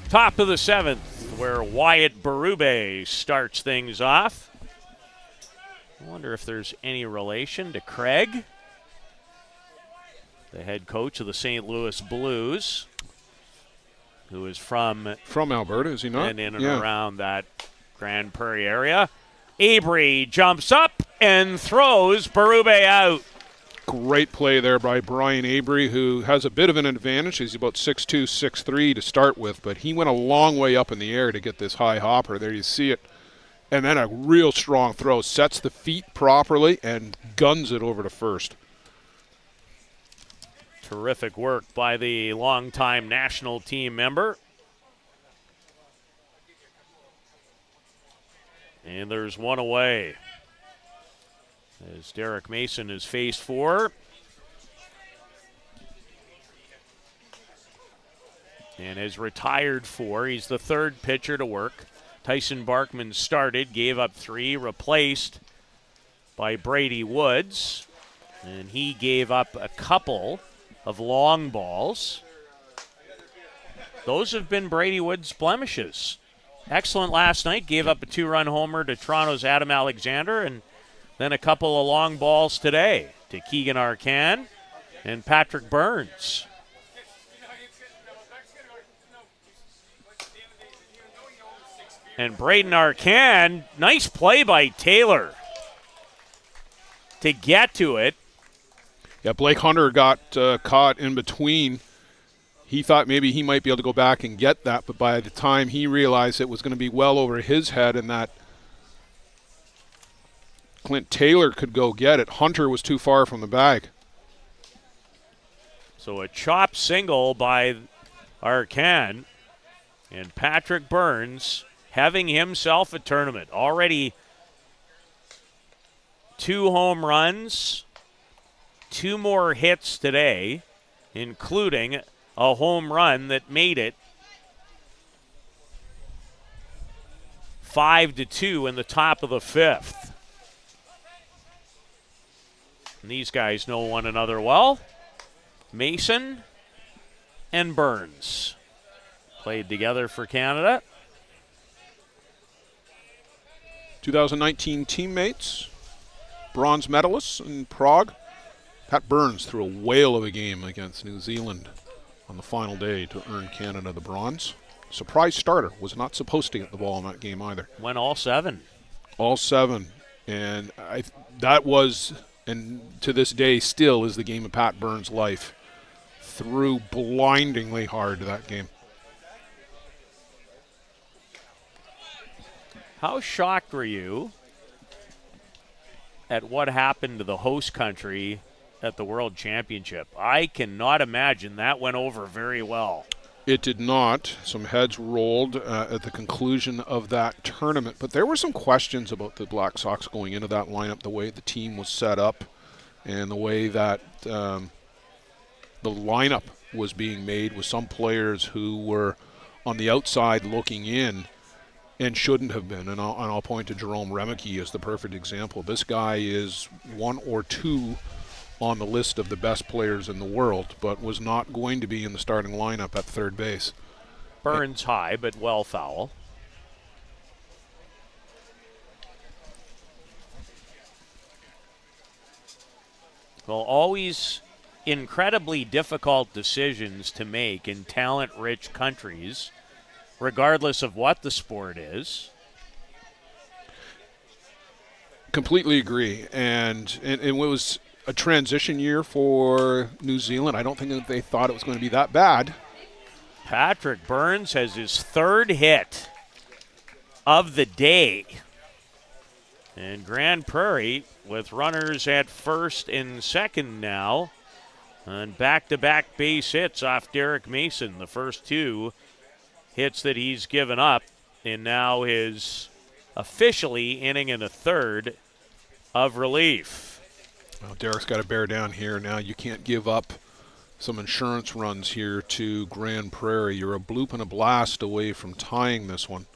Top of the 7th, where Wyatt Berube starts things off. I wonder if there's any relation to Craig, the head coach of the St. Louis Blues, who is from Alberta, is he not? And in and around that Grand Prairie area. Avery jumps up and throws Berube out. Great play there by Brian Avery, who has a bit of an advantage. He's about 6'2", 6'3" to start with, but he went a long way up in the air to get this high hopper. There you see it. And then a real strong throw. Sets the feet properly and guns it over to first. Terrific work by the longtime national team member. And there's one away, as Derek Mason is faced for. And is retired for. He's the third pitcher to work. Tyson Barkman started, gave up 3, replaced by Brady Woods. And he gave up a couple of long balls. Those have been Brady Woods' blemishes. Excellent last night, gave up a 2-run homer to Toronto's Adam Alexander, and then a couple of long balls today to Keegan Arcan and Patrick Burns. And Braden Arcan, nice play by Taylor to get to it. Yeah, Blake Hunter got caught in between. He thought maybe he might be able to go back and get that, but by the time he realized it was going to be well over his head and that Clint Taylor could go get it, Hunter was too far from the bag. So a chop single by Arcan, and Patrick Burns having himself a tournament. Already 2 home runs, 2 more hits today, including a home run that made it 5-2 in the top of the 5th. And these guys know one another well. Mason and Burns played together for Canada. 2019 teammates, bronze medalists in Prague. Pat Burns threw a whale of a game against New Zealand on the final day to earn Canada the bronze. Surprise starter, was not supposed to get the ball in that game either. Went all 7. All 7. And that was, and to this day still is, the game of Pat Burns' life. Threw blindingly hard that game. How shocked were you at what happened to the host country at the World Championship? I cannot imagine that went over very well. It did not. Some heads rolled at the conclusion of that tournament, but there were some questions about the Black Sox going into that lineup, the way the team was set up and the way that the lineup was being made with some players who were on the outside looking in and shouldn't have been. And I'll point to Jerome Remeke as the perfect example. This guy is 1 or 2 on the list of the best players in the world, but was not going to be in the starting lineup at third base. Burns high, but well foul. Well, always incredibly difficult decisions to make in talent-rich countries, regardless of what the sport is. Completely agree. And it was a transition year for New Zealand. I don't think that they thought it was going to be that bad. Patrick Burns has his 3rd hit of the day. And Grand Prairie with runners at first and second now. And back-to-back base hits off Derek Mason. The first 2 hits that he's given up. And now his officially inning and a 3rd of relief. Well, Derek's got to bear down here. Now you can't give up some insurance runs here to Grand Prairie. You're a bloop and a blast away from tying this one.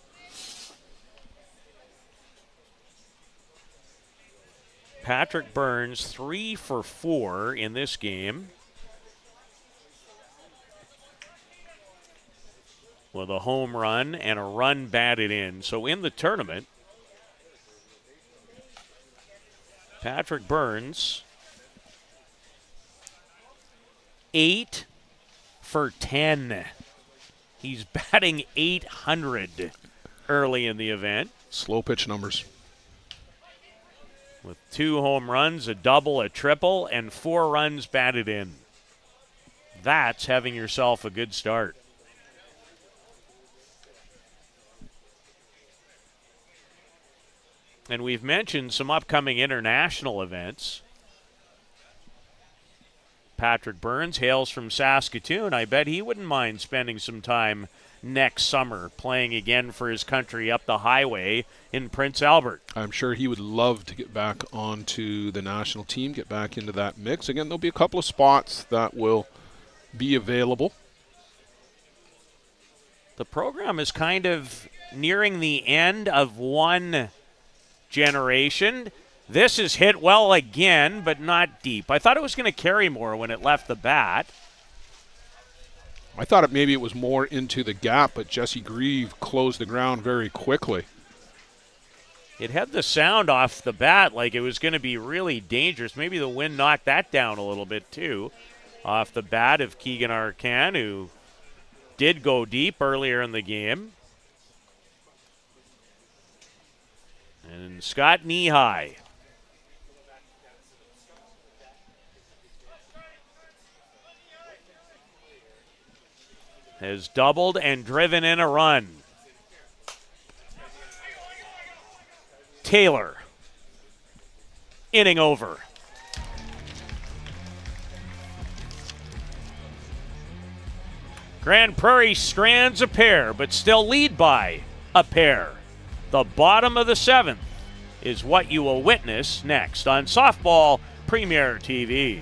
Patrick Burns 3 for 4 in this game. with a home run and a run batted in. So in the tournament, Patrick Burns, 8 for 10. He's batting .800 early in the event. Slow pitch numbers. With 2 home runs, a double, a triple, and 4 runs batted in. That's having yourself a good start. And we've mentioned some upcoming international events. Patrick Burns hails from Saskatoon. I bet he wouldn't mind spending some time next summer playing again for his country up the highway in Prince Albert. I'm sure he would love to get back onto the national team, get back into that mix. Again, there'll be a couple of spots that will be available. The program is kind of nearing the end of one generation. This is hit well again, but not deep. I thought it was going to carry more when it left the bat. I thought maybe it was more into the gap, but Jesse Grieve closed the ground very quickly. It had the sound off the bat like it was going to be really dangerous. Maybe the wind knocked that down a little bit too. Off the bat of Keegan Arcan, who did go deep earlier in the game. And Scott Knee-High. Has doubled and driven in a run. Taylor. Inning over. Grand Prairie strands a pair, but still lead by a pair. The bottom of the 7th is what you will witness next on Softball Premier TV.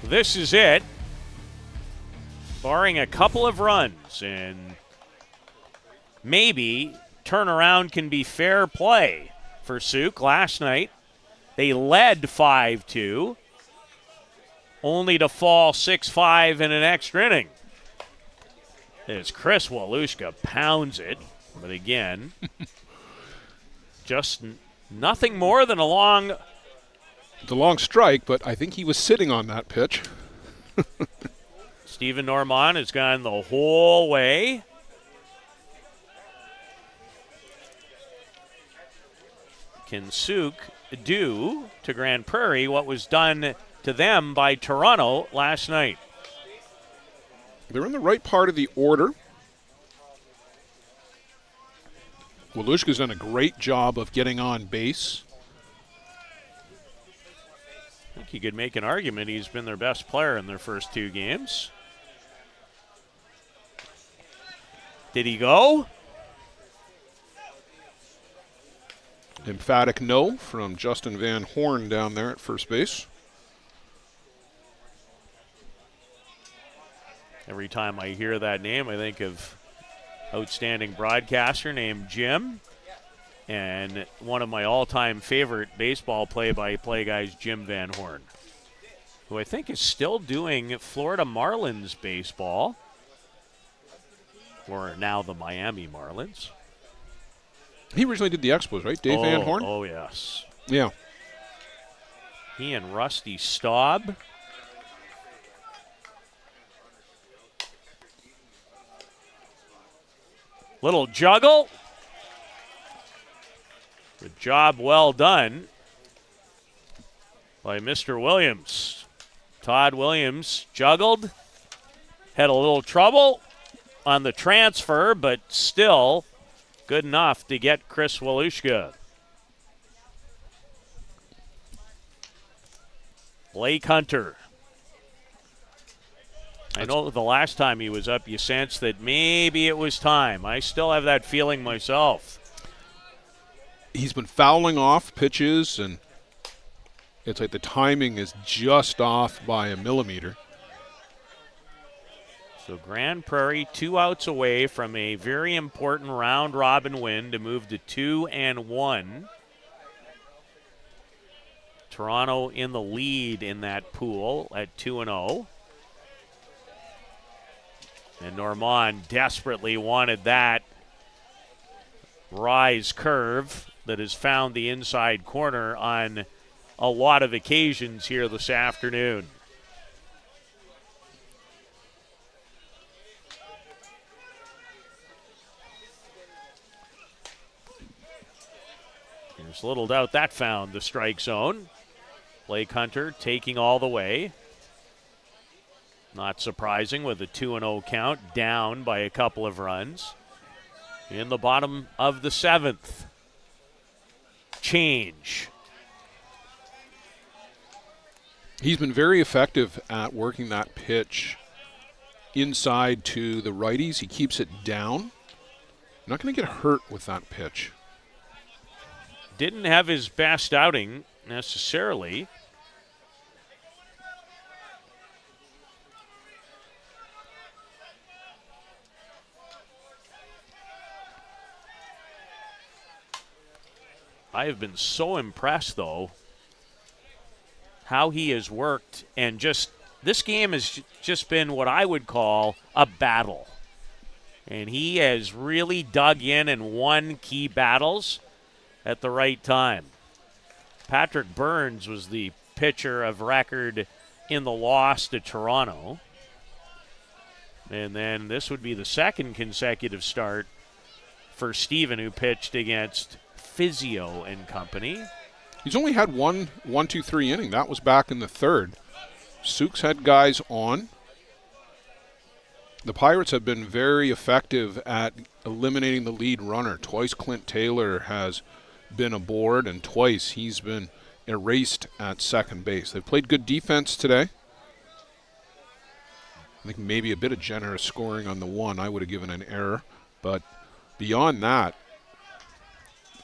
This is it, barring a couple of runs, and maybe turnaround can be fair play for Souk. Last night, they led 5-2, only to fall 6-5 in an extra inning. As Chris Walushka pounds it, but again, just nothing more than a long... It's a long strike, but I think he was sitting on that pitch. Stephen Normand has gone the whole way. Can Souk do to Grand Prairie what was done to them by Toronto last night? They're in the right part of the order. Walushka's done a great job of getting on base. I think you could make an argument he's been their best player in their first 2 games. Did he go? Emphatic no from Justin Van Horn down there at first base. Every time I hear that name, I think of outstanding broadcaster named Jim. And one of my all-time favorite baseball play-by-play guys, Jim Van Horn. who I think is still doing Florida Marlins baseball, or now the Miami Marlins. He originally did the Expos, right? Dave Van Horn? Oh, yes. Yeah. He and Rusty Staub. Little juggle. Good job, well done by Mr. Williams. Todd Williams juggled, had a little trouble on the transfer, but still good enough to get Chris Walushka. Blake Hunter. I know the last time he was up, you sensed that maybe it was time. I still have that feeling myself. He's been fouling off pitches, and it's like the timing is just off by a millimeter. So Grand Prairie 2 outs away from a very important round-robin win to move to 2-1. Toronto in the lead in that pool at 2-0. And Normand desperately wanted that rise curve that has found the inside corner on a lot of occasions here this afternoon. There's little doubt that found the strike zone. Blake Hunter taking all the way. Not surprising with a 2-0 count, down by a couple of runs. In the bottom of the 7th. Change. He's been very effective at working that pitch inside to the righties. He keeps it down. Not going to get hurt with that pitch. Didn't have his best outing necessarily. I have been so impressed, though, how he has worked, and just this game has just been what I would call a battle. And he has really dug in and won key battles at the right time. Patrick Burns was the pitcher of record in the loss to Toronto. And then this would be the second consecutive start for Steven, who pitched against Physio and company. He's only had one 1-2-3 inning. That was back in the 3rd. Souk's had guys on. The Pirates have been very effective at eliminating the lead runner. Twice Clint Taylor has been aboard, and twice he's been erased at second base. They've played good defense today. I think maybe a bit of generous scoring on the one. I would have given an error. But beyond that,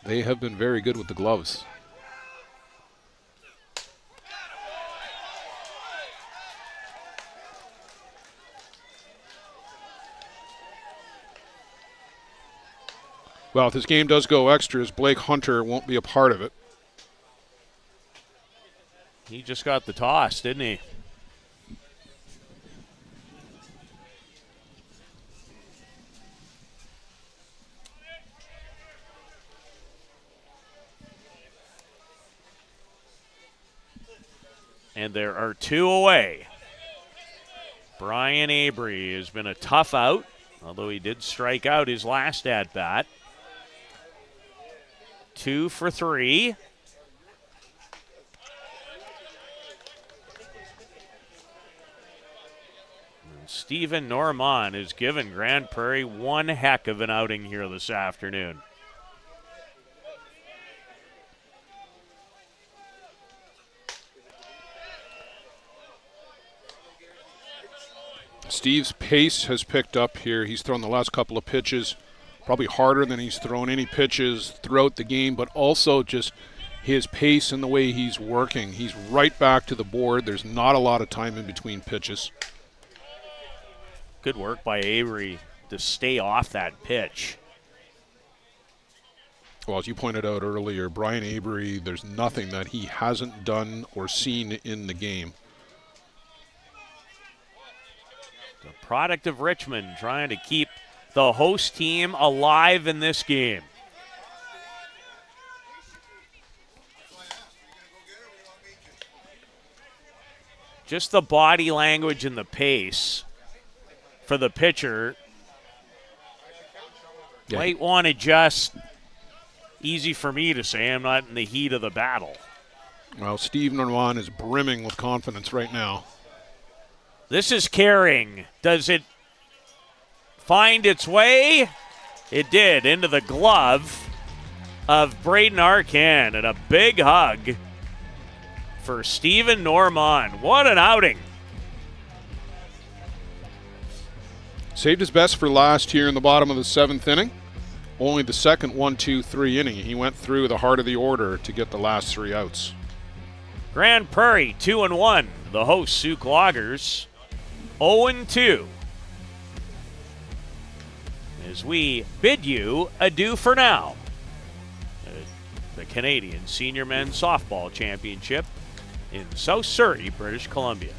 they have been very good with the gloves. Well, if this game does go extras, Blake Hunter won't be a part of it. He just got the toss, didn't he? And there are 2 away. Brian Avery has been a tough out, although he did strike out his last at-bat. 2 for 3. And Steven Normand has given Grand Prairie one heck of an outing here this afternoon. Steve's pace has picked up here. He's thrown the last couple of pitches probably harder than he's thrown any pitches throughout the game, but also just his pace and the way he's working. He's right back to the board. There's not a lot of time in between pitches. Good work by Avery to stay off that pitch. Well, as you pointed out earlier, Brian Avery, there's nothing that he hasn't done or seen in the game. The product of Richmond trying to keep the host team alive in this game. Just the body language and the pace for the pitcher. Might want to just, easy for me to say, I'm not in the heat of the battle. Well, Steve Norman is brimming with confidence right now. This is carrying. Does it find its way? It did, into the glove of Braden Arcand, and a big hug for Steven Norman. What an outing. Saved his best for last here in the bottom of the 7th inning. Only the second 1-2-3 inning. He went through the heart of the order to get the last 3 outs. Grand Prairie 2-1. The host Souk Loggers 0-2. As we bid you adieu for now. The Canadian Senior Men's Softball Championship in South Surrey, British Columbia.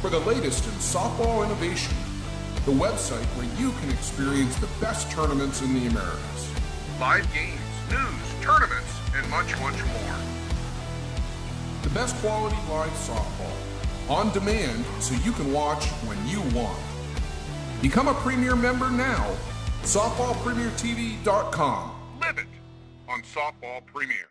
For the latest in softball innovation, the website where you can experience the best tournaments in the Americas. Live games, news, tournaments, and much, much more. The best quality live softball, on demand so you can watch when you want. Become a Premier member now. SoftballPremierTV.com. Live it on Softball Premier.